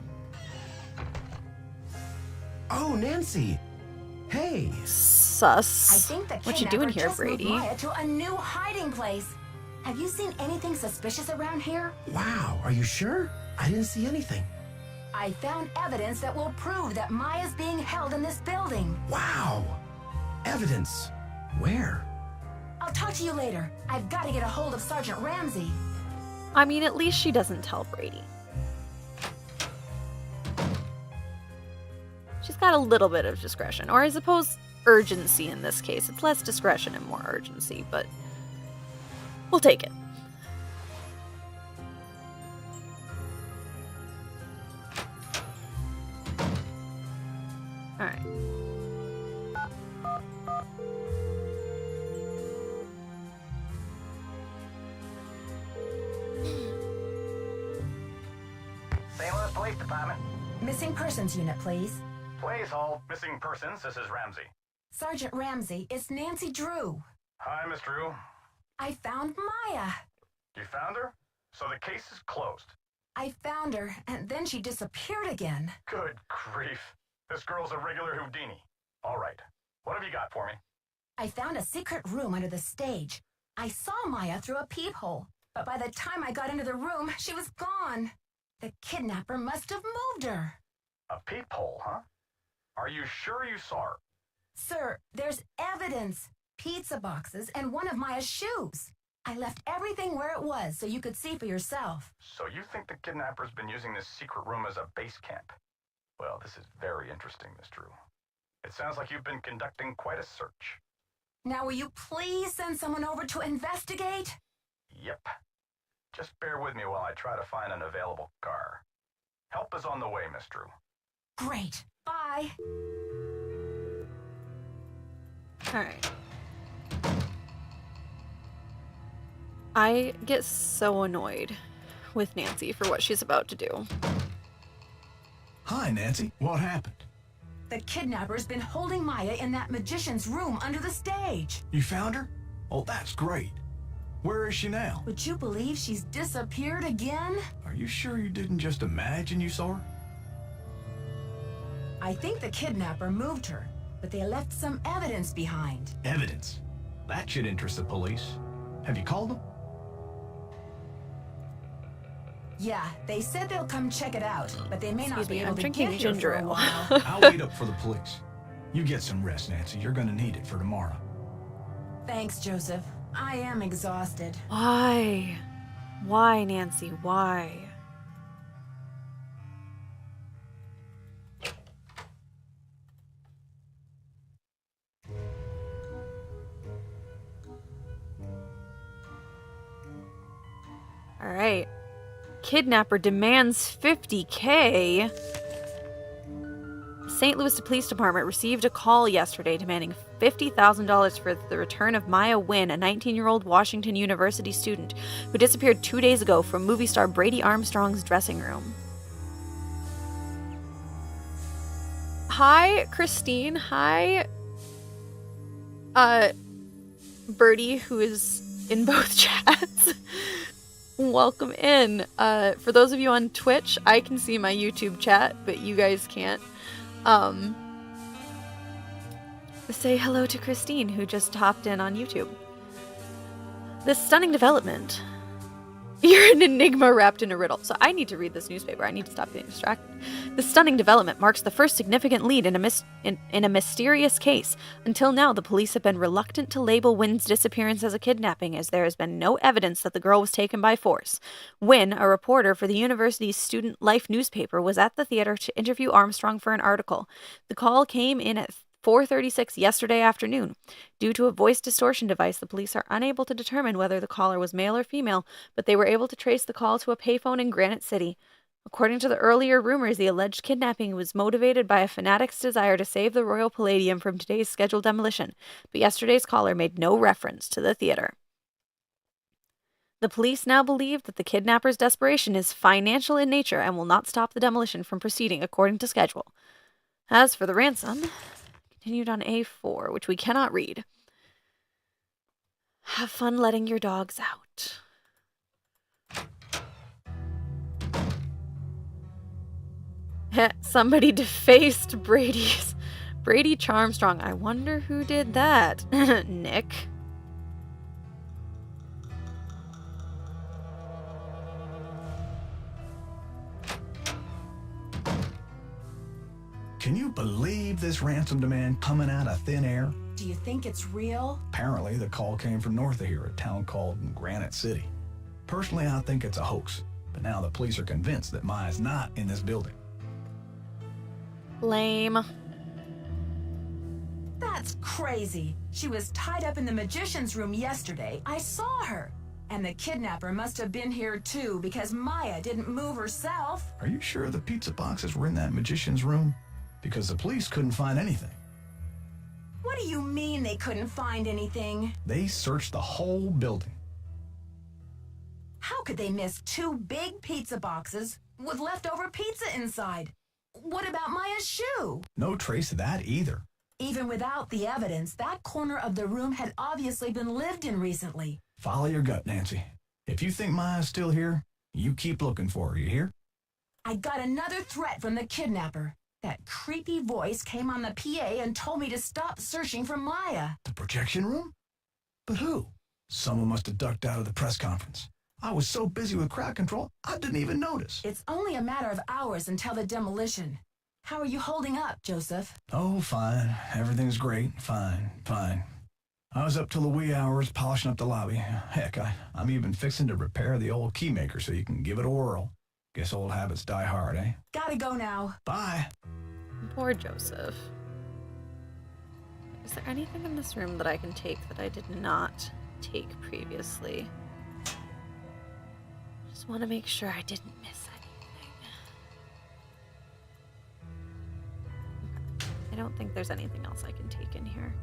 Oh, Nancy. Hey. Sus. I think the What you doing kidnapper here, just moved Brady? Maya to a new hiding place. Have you seen anything suspicious around here? Wow, are you sure? I didn't see anything. I found evidence that will prove that Maya's being held in this building. Wow. Evidence. Where? I'll talk to you later. I've got to get a hold of Sergeant Ramsey. I mean, at least she doesn't tell Brady. She's got a little bit of discretion, or I suppose urgency in this case. It's less discretion and more urgency, but we'll take it. All right. St. Louis Police Department. Missing persons unit, please. Please hold missing persons. This is Ramsey. Sergeant Ramsey, it's Nancy Drew. Hi, Miss Drew. I found Maya. You found her? So the case is closed. I found her, and then she disappeared again. Good grief. This girl's a regular Houdini. All right. What have you got for me? I found a secret room under the stage. I saw Maya through a peephole, but by the time I got into the room, she was gone. The kidnapper must have moved her. A peephole, huh? Are you sure you saw her? Sir, there's evidence. Pizza boxes and one of Maya's shoes. I left everything where it was so you could see for yourself. So you think the kidnapper's been using this secret room as a base camp? Well, this is very interesting, Miss Drew. It sounds like you've been conducting quite a search. Now will you please send someone over to investigate? Yep. Just bear with me while I try to find an available car. Help is on the way, Miss Drew. Great. Bye. All right. I get so annoyed with Nancy for what she's about to do. Hi, Nancy. What happened? The kidnapper's been holding Maya in that magician's room under the stage. You found her? Oh, that's great. Where is she now? Would you believe she's disappeared again? Are you sure you didn't just imagine you saw her? I think the kidnapper moved her, but they left some evidence behind. Evidence? That should interest the police. Have you called them? Yeah, they said they'll come check it out, but they may not be able to drinking get here ginger for a ale. while. I'll wait up for the police. You get some rest, Nancy. You're gonna need it for tomorrow. Thanks, Joseph. I am exhausted. Why? Why, Nancy? Why? All right. Kidnapper demands $50K. St. Louis Police Department received a call yesterday demanding $50,000 for the return of Maya Wynn, a 19-year-old Washington University student who disappeared 2 days ago from movie star Brady Armstrong's dressing room. Hi, Christine. Hi, Birdie, who is in both chats. Welcome in. For those of you on Twitch, I can see my YouTube chat, but you guys can't. Say hello to Christine, who just hopped in on YouTube. This stunning development. You're an enigma wrapped in a riddle. So I need to read this newspaper. I need to stop getting distracted. This stunning development marks the first significant lead in a mysterious case. Until now, the police have been reluctant to label Wynn's disappearance as a kidnapping, as there has been no evidence that the girl was taken by force. Wynn, a reporter for the university's Student Life newspaper, was at the theater to interview Armstrong for an article. The call came in at 4:36 yesterday afternoon. Due to a voice distortion device, the police are unable to determine whether the caller was male or female, but they were able to trace the call to a payphone in Granite City. According to the earlier rumors, the alleged kidnapping was motivated by a fanatic's desire to save the Royal Palladium from today's scheduled demolition, but yesterday's caller made no reference to the theater. The police now believe that the kidnapper's desperation is financial in nature and will not stop the demolition from proceeding according to schedule. As for the ransom, continued on A4, which we cannot read. Have fun letting your dogs out. Somebody defaced Brady Charmstrong. I wonder who did that. Nick. Can you believe this ransom demand coming out of thin air? Do you think it's real? Apparently, the call came from north of here, a town called Granite City. Personally, I think it's a hoax, but now the police are convinced that Maya's not in this building. Lame. That's crazy. She was tied up in the magician's room yesterday. I saw her. And the kidnapper must have been here too, because Maya didn't move herself. Are you sure the pizza boxes were in that magician's room? Because the police couldn't find anything. What do you mean they couldn't find anything? They searched the whole building. How could they miss 2 big pizza boxes with leftover pizza inside? What about Maya's shoe? No trace of that either. Even without the evidence, that corner of the room had obviously been lived in recently. Follow your gut, Nancy. If you think Maya's still here, you keep looking for her, you hear? I got another threat from the kidnapper. That creepy voice came on the PA and told me to stop searching for Maya. The projection room? But who? Someone must have ducked out of the press conference. I was so busy with crowd control, I didn't even notice. It's only a matter of hours until the demolition. How are you holding up, Joseph? Oh, fine. Everything's great. Fine. I was up till the wee hours polishing up the lobby. Heck, I'm even fixing to repair the old key maker so you can give it a whirl. Guess old habits die hard, eh? Gotta go now. Bye. Poor Joseph. Is there anything in this room that I can take that I did not take previously? want to make sure I didn't miss anything. I don't think there's anything else I can take in here.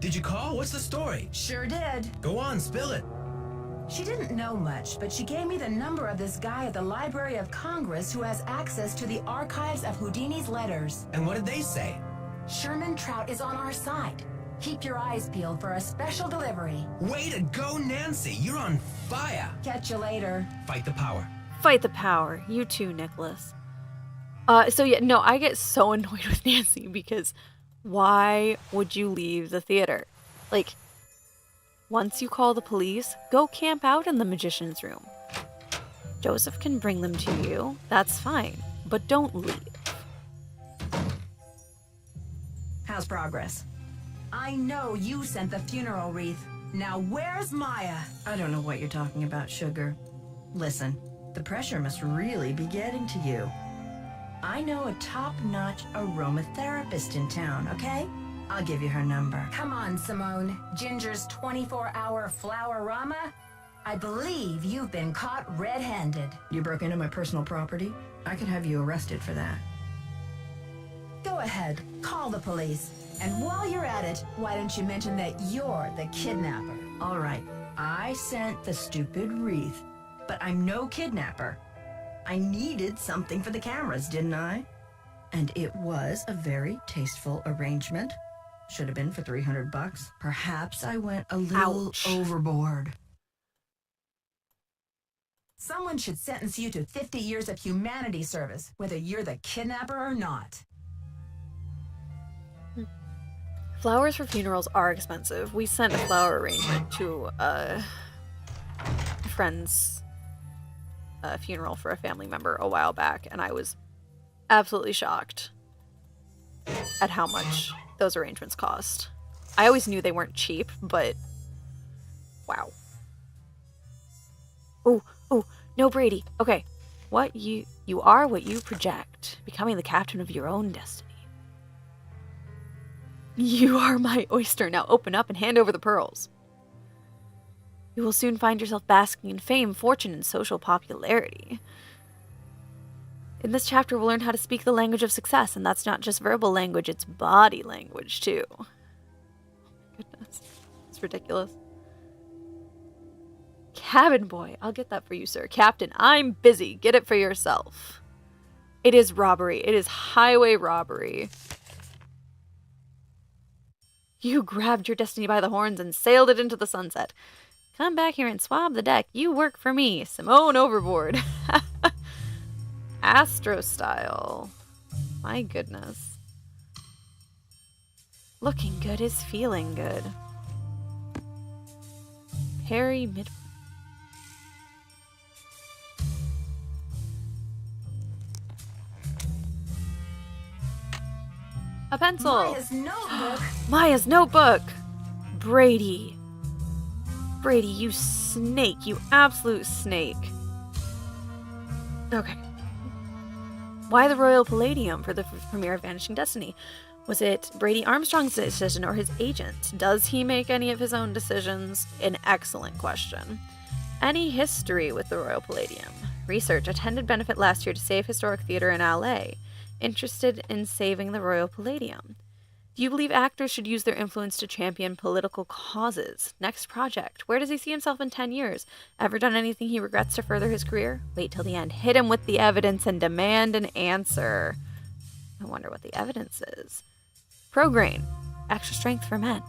Did you call? What's the story? Sure did. Go on, spill it. She didn't know much, but she gave me the number of this guy at the Library of Congress who has access to the archives of Houdini's letters. And what did they say? Sherman Trout is on our side. Keep your eyes peeled for a special delivery. Way to go, Nancy. You're on fire. Catch you later. Fight the power. Fight the power. You too, Nicholas. So yeah, no, I get so annoyed with Nancy because why would you leave the theater? Like, once you call the police, go camp out in the magician's room. Joseph can bring them to you. That's fine. But don't leave. How's progress? I know you sent the funeral wreath. Now where's Maya? I don't know what you're talking about, Sugar. Listen, the pressure must really be getting to you. I know a top-notch aromatherapist in town, okay? I'll give you her number. Come on, Simone. Ginger's 24-hour flower-rama? I believe you've been caught red-handed. You broke into my personal property? I could have you arrested for that. Go ahead, call the police. And while you're at it, why don't you mention that you're the kidnapper? All right, I sent the stupid wreath, but I'm no kidnapper. I needed something for the cameras, didn't I? And it was a very tasteful arrangement. Should have been for $300. Perhaps I went a little overboard. Someone should sentence you to 50 years of humanity service, whether you're the kidnapper or not. Flowers for funerals are expensive. We sent a flower arrangement to a friend's funeral for a family member a while back, and I was absolutely shocked at how much those arrangements cost. I always knew they weren't cheap, but wow. Oh, no, Brady. Okay, you are what you project, becoming the captain of your own destiny. You are my oyster. Now open up and hand over the pearls. You will soon find yourself basking in fame, fortune, and social popularity. In this chapter, we'll learn how to speak the language of success, and that's not just verbal language, it's body language, too. Oh my goodness. It's ridiculous. Cabin boy. I'll get that for you, sir. Captain, I'm busy. Get it for yourself. It is robbery. It is highway robbery. You grabbed your destiny by the horns and sailed it into the sunset. Come back here and swab the deck. You work for me. Simone overboard. Astro style. My goodness. Looking good is feeling good. Harry Mid... A pencil. Maya's notebook. Maya's notebook. Brady. Brady, you snake. You absolute snake. Okay. Why the Royal Palladium for the premiere of Vanishing Destiny? Was it Brady Armstrong's decision or his agent? Does he make any of his own decisions? An excellent question. Any history with the Royal Palladium? Research. Attended benefit last year to save historic theater in LA. Interested in saving the Royal Palladium. Do you believe actors should use their influence to champion political causes? Next project. Where does he see himself in 10 years? Ever done anything he regrets to further his career? Wait till the end. Hit him with the evidence and demand an answer. I wonder what the evidence is. Prograin. Extra strength for men.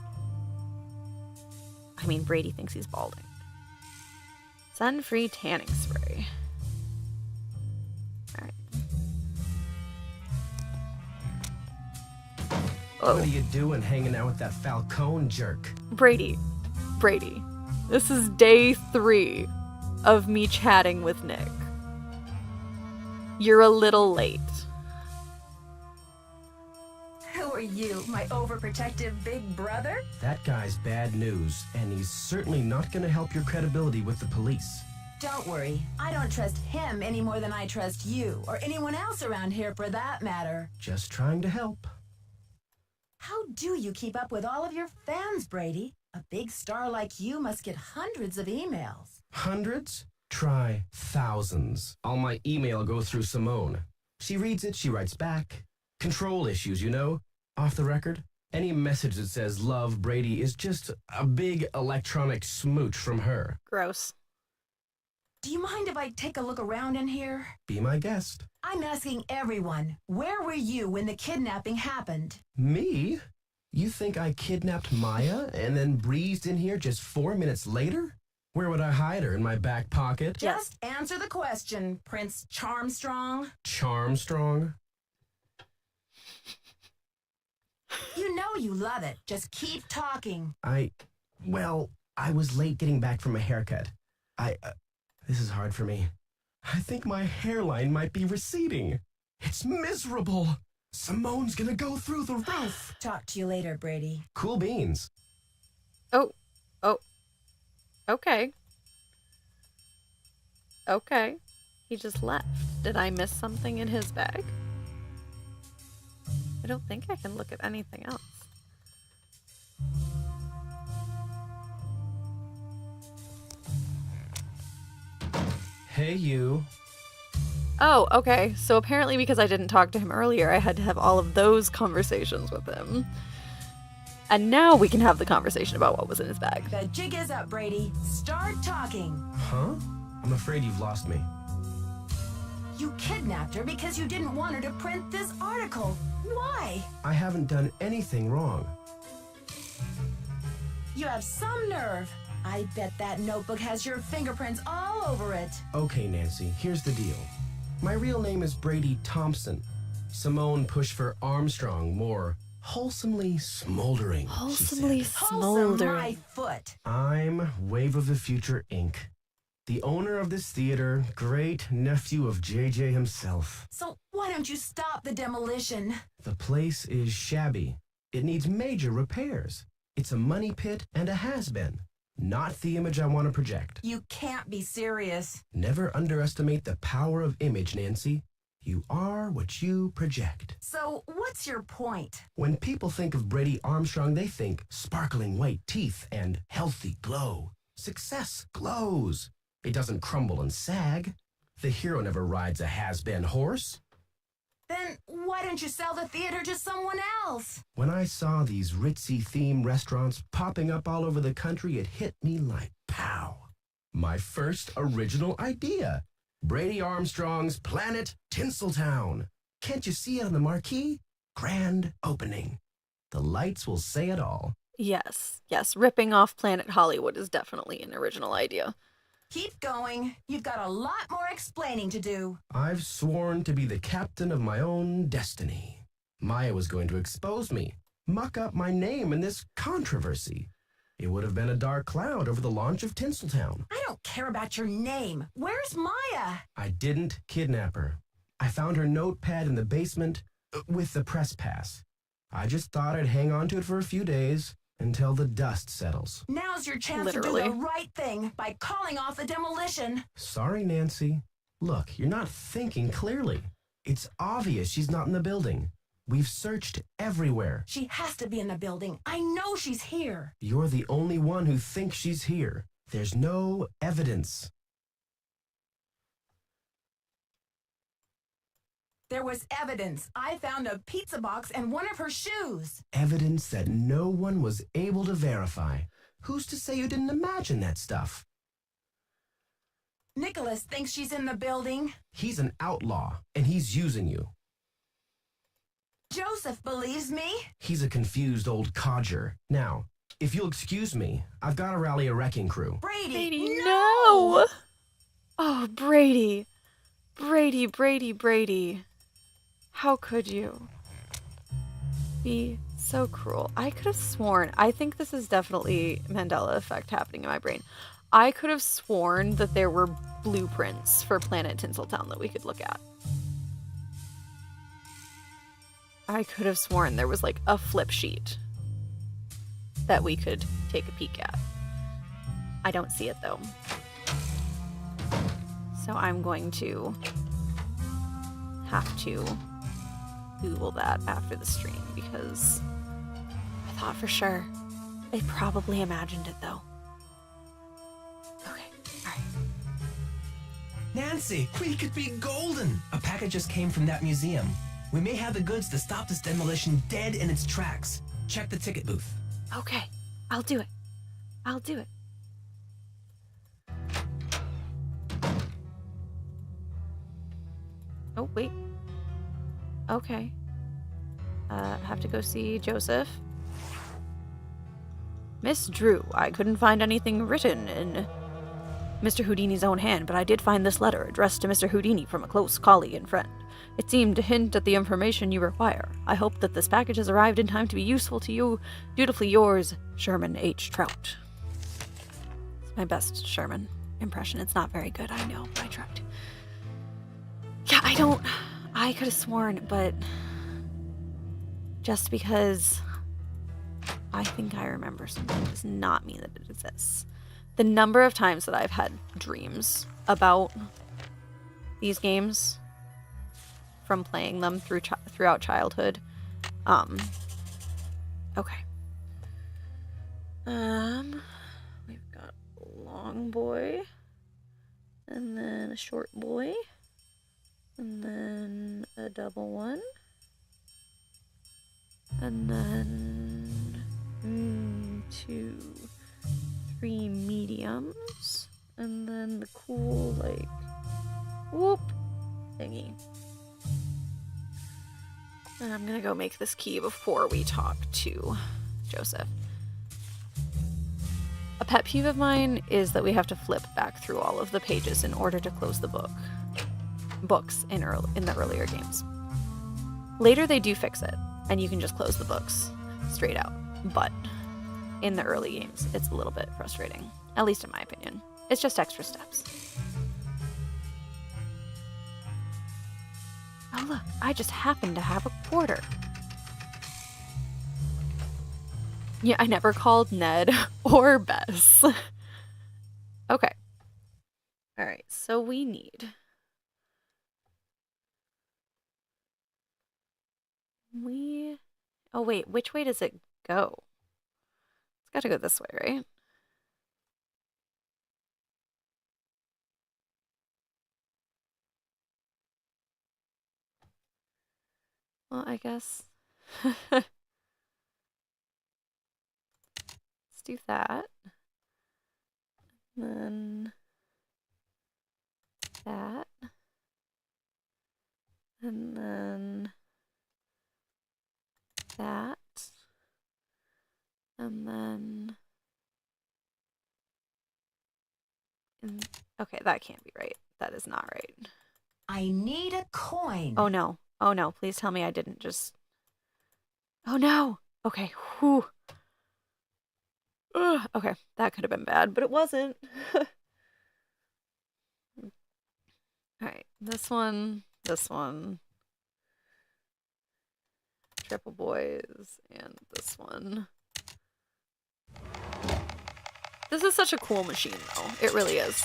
I mean, Brady thinks he's balding. Sun-free tanning spray. Alright. What are you doing hanging out with that Falcone jerk? Brady. This is day 3 of me chatting with Nick. You're a little late. Who are you, my overprotective big brother? That guy's bad news, and he's certainly not going to help your credibility with the police. Don't worry. I don't trust him any more than I trust you, or anyone else around here for that matter. Just trying to help. How do you keep up with all of your fans, Brady? A big star like you must get hundreds of emails. Hundreds? Try thousands. All my email goes through Simone. She reads it, she writes back. Control issues, you know? Off the record. Any message that says love Brady is just a big electronic smooch from her. Gross. Do you mind if I take a look around in here? Be my guest. I'm asking everyone, where were you when the kidnapping happened? Me? You think I kidnapped Maya and then breezed in here just 4 minutes later? Where would I hide her? In my back pocket? Just answer the question, Prince Charmstrong. Charmstrong? You know you love it. Just keep talking. Well, I was late getting back from a haircut. This is hard for me. I think my hairline might be receding. It's miserable. Simone's gonna go through the roof. Talk to you later, Brady. Cool beans. Oh. Okay. Okay. He just left. Did I miss something in his bag? I don't think I can look at anything else. Hey, you. Oh, okay. So apparently because I didn't talk to him earlier, I had to have all of those conversations with him. And now we can have the conversation about what was in his bag. The jig is up, Brady. Start talking. Huh? I'm afraid you've lost me. You kidnapped her because you didn't want her to print this article. Why? I haven't done anything wrong. You have some nerve. I bet that notebook has your fingerprints all over it. Okay, Nancy, here's the deal. My real name is Brady Thompson. Simone pushed for Armstrong, more wholesomely smoldering. Wholesomely Wholesome smoldering. my foot. I'm Wave of the Future, Inc., the owner of this theater, great nephew of JJ himself. So why don't you stop the demolition? The place is shabby. It needs major repairs. It's a money pit and a has-been. Not the image I want to project. You can't be serious. Never underestimate the power of image, Nancy. You are what you project. So what's your point? When people think of Brady Armstrong, they think sparkling white teeth and healthy glow. Success glows. It doesn't crumble and sag. The hero never rides a has-been horse. Then why don't you sell the theater to someone else? When I saw these ritzy theme restaurants popping up all over the country, it hit me like pow. My first original idea. Brady Armstrong's Planet Tinseltown. Can't you see it on the marquee? Grand opening. The lights will say it all. Yes. Ripping off Planet Hollywood is definitely an original idea. Keep going. You've got a lot more explaining to do. I've sworn to be the captain of my own destiny. Maya was going to expose me, muck up my name in this controversy. It would have been a dark cloud over the launch of Tinseltown. I don't care about your name. Where's Maya? I didn't kidnap her. I found her notepad in the basement with the press pass. I just thought I'd hang on to it for a few days until the dust settles. Now's your chance Literally. to do the right thing by calling off the demolition. Sorry, Nancy. Look, you're not thinking clearly. It's obvious she's not in the building. We've searched everywhere. She has to be in the building. I know she's here. You're the only one who thinks she's here. There's no evidence. There was evidence. I found a pizza box and one of her shoes. Evidence that no one was able to verify. Who's to say you didn't imagine that stuff? Nicholas thinks she's in the building. He's an outlaw, and he's using you. Joseph believes me. He's a confused old codger. Now, if you'll excuse me, I've got to rally a wrecking crew. Brady, no! Oh, Brady. Brady. How could you be so cruel? I could have sworn, I think this is definitely Mandela effect happening in my brain. I could have sworn that there were blueprints for Planet Tinseltown that we could look at. I could have sworn there was like a flip sheet that we could take a peek at. I don't see it though. So I'm going to have to Google that after the stream because I thought for sure. They probably imagined it though. Okay, alright. Nancy, we could be golden. A package just came from that museum. We may have the goods to stop this demolition dead in its tracks. Check the ticket booth. Okay, I'll do it. I'll do it. Oh, wait. Okay. Have to go see Joseph. Miss Drew, I couldn't find anything written in Mr. Houdini's own hand, but I did find this letter addressed to Mr. Houdini from a close colleague and friend. It seemed to hint at the information you require. I hope that this package has arrived in time to be useful to you. Dutifully yours, Sherman H. Trout. It's my best Sherman impression. It's not very good, I know, but I tried. Yeah, I could have sworn, but just because I think I remember something does not mean that it exists. The number of times that I've had dreams about these games from playing them throughout childhood. Okay. We've got a long boy, and then a short boy, and then a double one, and then 2, 3 mediums, and then the cool, like, whoop thingy. And I'm gonna go make this key before we talk to Joseph. A pet peeve of mine is that we have to flip back through all of the pages in order to close the books in the earlier games. Later they do fix it, and you can just close the books straight out. But in the early games, it's a little bit frustrating, at least in my opinion. It's just extra steps. Oh look, I just happen to have a quarter. Yeah, I never called Ned or Bess. Okay. Alright, so we need... Oh wait, which way does it go? It's gotta go this way, right? Well, I guess... Let's do that. And then... that. And then... that. And then... okay, that can't be right. That is not right. I need a coin. Oh no. Oh no, please tell me I didn't just... oh no! Okay, whew. Ugh, okay, that could have been bad, but it wasn't. Alright, this one, triple boys, and this one. This is such a cool machine, though. It really is.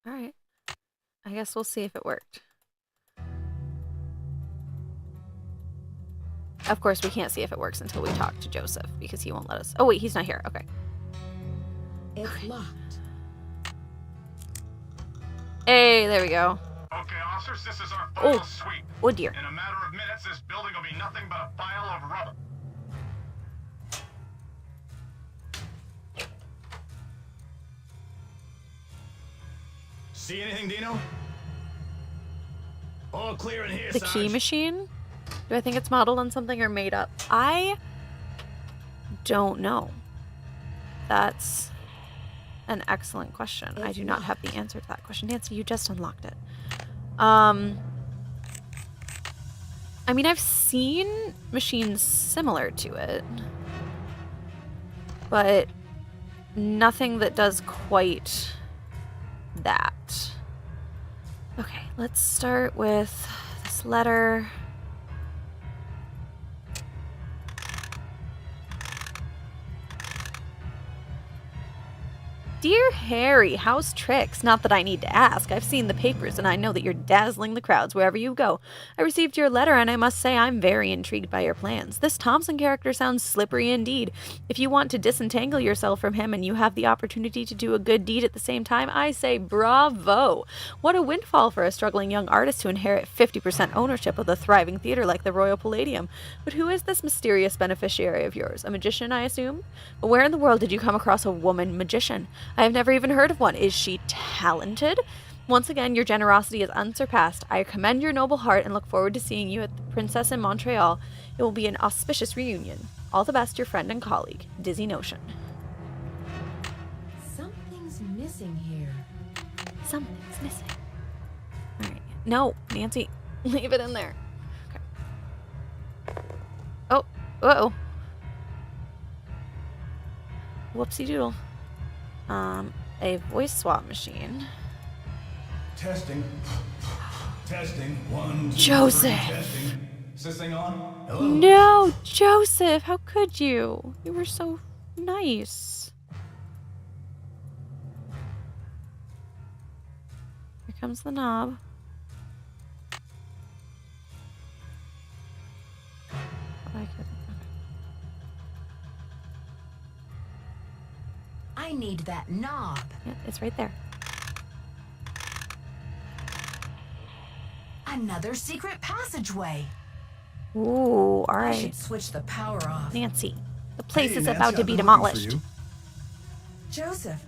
Alright. I guess we'll see if it worked. Of course, we can't see if it works until we talk to Joseph, because he won't let us. Oh, wait, he's not here. Okay. It's locked. Hey, there we go. Okay, officers, this is our final sweep. Oh dear. In a matter of minutes, this building will be nothing but a pile of rubble. See anything, Dino? All clear in here, The key machine? Do I think it's modeled on something or made up? I don't know. That's an excellent question. I do not have the answer to that question. Nancy, you just unlocked it. I mean, I've seen machines similar to it, but nothing that does quite that. Okay, let's start with this this letter. Dear Harry, how's tricks? Not that I need to ask. I've seen the papers and I know that you're dazzling the crowds wherever you go. I received your letter and I must say I'm very intrigued by your plans. This Thompson character sounds slippery indeed. If you want to disentangle yourself from him and you have the opportunity to do a good deed at the same time, I say bravo. What a windfall for a struggling young artist to inherit 50% ownership of a thriving theater like the Royal Palladium. But who is this mysterious beneficiary of yours? A magician, I assume? But where in the world did you come across a woman magician? I have never even heard of one. Is she talented? Once again, your generosity is unsurpassed. I commend your noble heart and look forward to seeing you at the Princess in Montreal. It will be an auspicious reunion. All the best, your friend and colleague, Dizzy Notion. Something's missing here. Something's missing. All right. No, Nancy, leave it in there. Okay. Oh, uh-oh. Whoopsie doodle. A voice swap machine. Testing. Testing. 1, 2, Joseph. 3, testing. Is this thing on? Hello? No, Joseph, how could you? You were so nice. Here comes the knob. I need that knob. Yeah, it's right there. Another secret passageway. Ooh, all I right. should switch the power off. Nancy, the place Hey, is Nancy, about I've to be been looking for demolished. you. Joseph,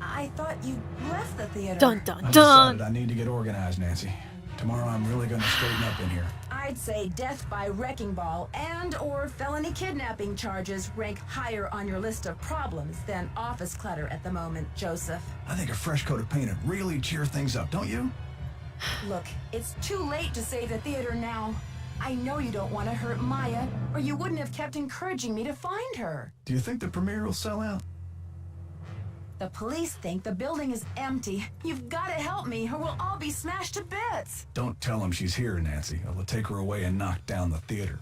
I thought you left the theater. Dun dun I dun. decided I need to get organized, Nancy. Tomorrow I'm really going to straighten up in here. I'd say death by wrecking ball and or felony kidnapping charges rank higher on your list of problems than office clutter at the moment, Joseph. I think a fresh coat of paint would really cheer things up, don't you? Look, it's too late to save the theater now. I know you don't want to hurt Maya, or you wouldn't have kept encouraging me to find her. Do you think the premiere will sell out? The police think the building is empty. You've got to help me, or we'll all be smashed to bits. Don't tell him she's here, Nancy. I'll take her away and knock down the theater.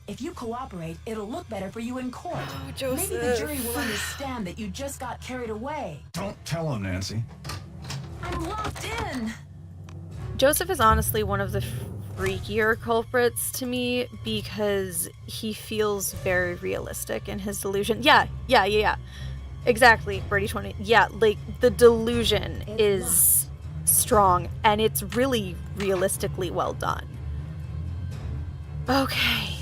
If you cooperate, it'll look better for you in court. Oh, Joseph. Maybe the jury will understand that you just got carried away. Don't tell him, Nancy. I'm locked in. Joseph is honestly one of the freakier culprits to me because he feels very realistic in his delusion. Yeah. Exactly, Birdie 20. Yeah, like the delusion is strong and it's really realistically well done. Okay.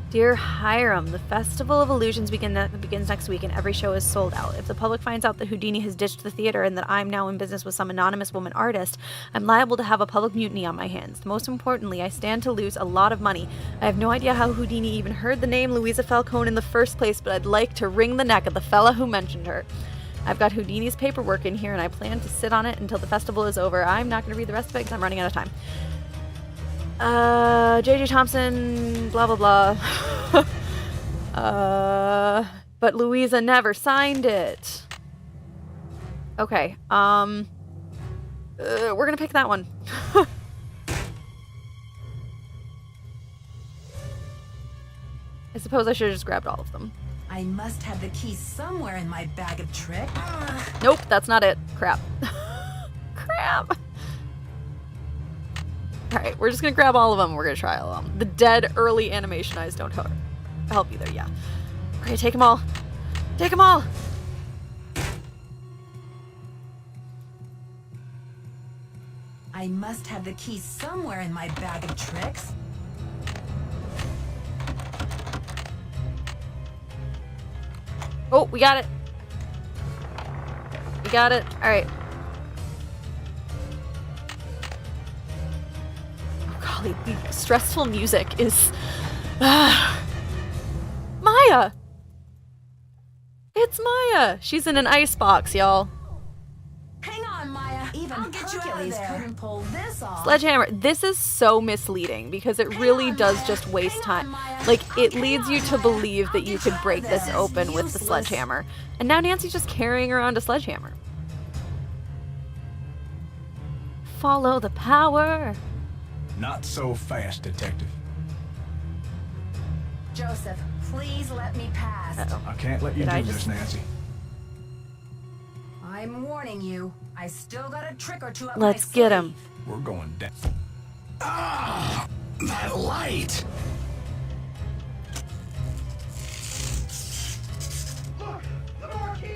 Dear Hiram, the Festival of Illusions begins next week and every show is sold out. If the public finds out that Houdini has ditched the theater and that I'm now in business with some anonymous woman artist, I'm liable to have a public mutiny on my hands. Most importantly, I stand to lose a lot of money. I have no idea how Houdini even heard the name Louisa Falcone in the first place, but I'd like to wring the neck of the fella who mentioned her. I've got Houdini's paperwork in here and I plan to sit on it until the festival is over. I'm not going to read the rest of it because I'm running out of time. J.J. Thompson, blah, blah, blah. But Louisa never signed it. Okay, we're gonna pick that one. I suppose I should have just grabbed all of them. I must have the key somewhere in my bag of tricks. Nope, that's not it. Crap. Crap. Alright, we're just gonna grab all of them. We're gonna try all of them. The dead early animation eyes don't help either, yeah. Okay, take them all. Take them all! I must have the key somewhere in my bag of tricks. Oh, we got it. We got it. Alright. Golly, the stressful music is... Maya! It's Maya! She's in an icebox, y'all. Hang on, Maya. I'll get you out of there. Couldn't pull this off. Sledgehammer. This is so misleading because it really does just waste time. Like, it leads you to believe that you could break this open with the sledgehammer. And now Nancy's just carrying around a sledgehammer. Follow the power. Not so fast, Detective. Joseph, please let me pass. Uh-oh. I can't let you Did I do just- this, Nancy. I'm warning you. I still got a trick or two up Let's my get him. sleeve. We're going down. Ah! That light!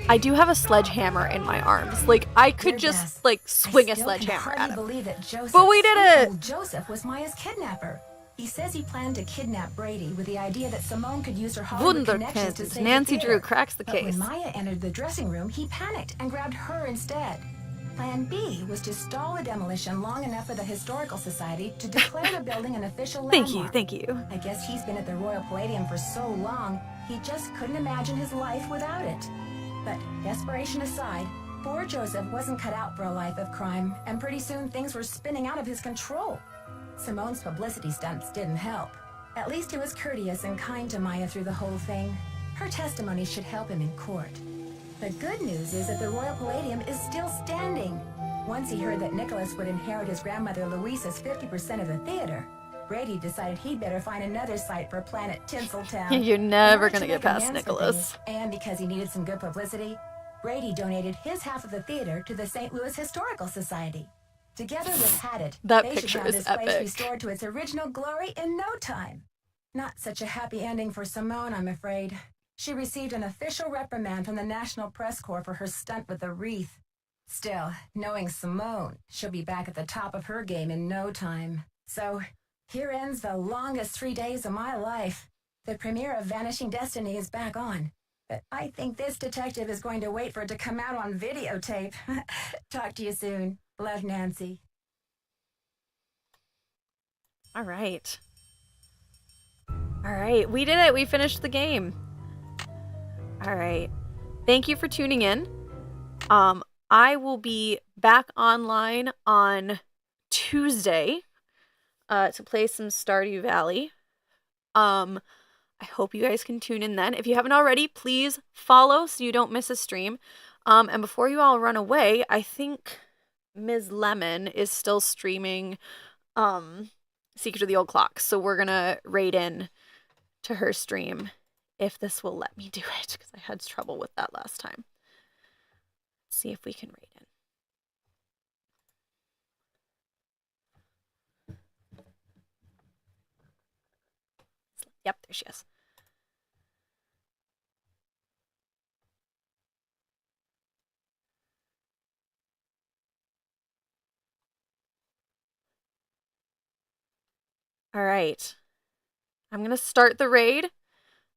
I do have a sledgehammer in my arms. Like, I could Dear just, Bess, like, swing a I still sledgehammer can at hardly him. believe that Joseph, But we did it! Oh, Joseph was Maya's kidnapper. He says he planned to kidnap Brady with the idea that Simone could use her Hollywood connections to Wunderkind. save Nancy the Drew theater. cracks the But case. when Maya entered the dressing room, he panicked and grabbed her instead. Plan B was to stall the demolition long enough for the Historical Society to declare the building an official landmark. Thank you. I guess he's been at the Royal Palladium for so long, he just couldn't imagine his life without it. But desperation aside, poor Joseph wasn't cut out for a life of crime, and pretty soon things were spinning out of his control. Simone's publicity stunts didn't help. At least he was courteous and kind to Maya through the whole thing. Her testimony should help him in court. The good news is that the Royal Palladium is still standing. Once he heard that Nicholas would inherit his grandmother Louisa's 50% of the theater, Brady decided he'd better find another site for Planet Tinseltown. You're never In order gonna to get make past amends for Nicholas. things, and because he needed some good publicity, Brady donated his half of the theater to the St. Louis Historical Society. Together with Haddett, That they should picture have is this place epic. restored to its original glory in no time. Not such a happy ending for Simone, I'm afraid. She received an official reprimand from the National Press Corps for her stunt with the wreath. Still, knowing Simone, she'll be back at the top of her game in no time. So, here ends the longest 3 days of my life. The premiere of Vanishing Destiny is back on. But I think this detective is going to wait for it to come out on videotape. Talk to you soon. Love, Nancy. All right. All right, we did it. We finished the game. All right. Thank you for tuning in. I will be back online on Tuesday to play some Stardew Valley. I hope you guys can tune in then. If you haven't already, please follow so you don't miss a stream. And before you all run away, I think Ms. Lemon is still streaming Secret of the Old Clock. So we're going to raid in to her stream if this will let me do it, because I had trouble with that last time. Let's see if we can raid in. Yep, there she is. All right. I'm going to start the raid.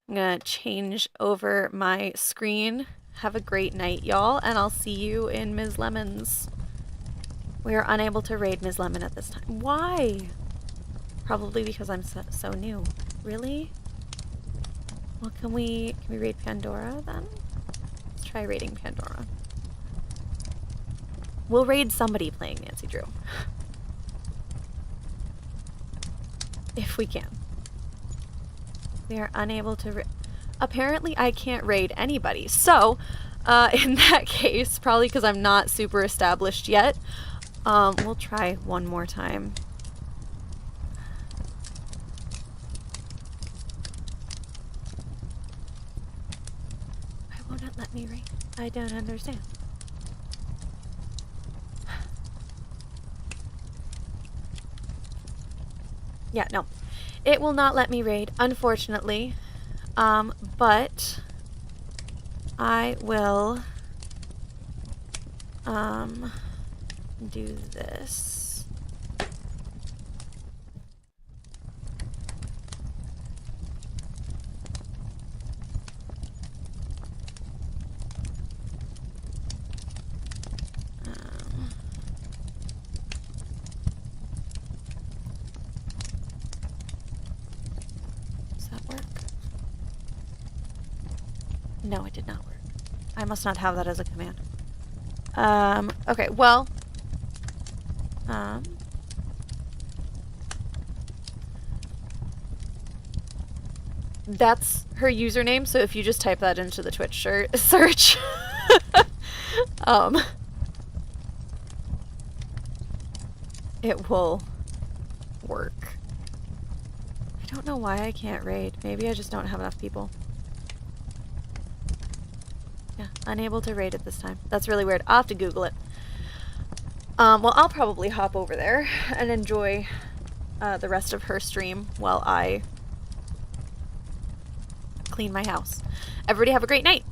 I'm going to change over my screen. Have a great night, y'all, and I'll see you in Ms. Lemon's. We are unable to raid Ms. Lemon at this time. Why? Probably because I'm so new. Really? Well, can we raid Pandora then? Let's try raiding Pandora. We'll raid somebody playing Nancy Drew. If we can. We are unable to apparently I can't raid anybody. So, in that case, probably because I'm not super established yet, we'll try one more time. Why won't it let me raid? I don't understand. Yeah, no. It will not let me raid, unfortunately. But I will do this. Does that work? No, it did not work. I must not have that as a command. Okay, well, that's her username, so if you just type that into the Twitch search, it will work. I don't know why I can't raid. Maybe I just don't have enough people. Yeah, unable to raid at this time. That's really weird. I'll have to Google it. Well, I'll probably hop over there and enjoy the rest of her stream while I clean my house. Everybody have a great night.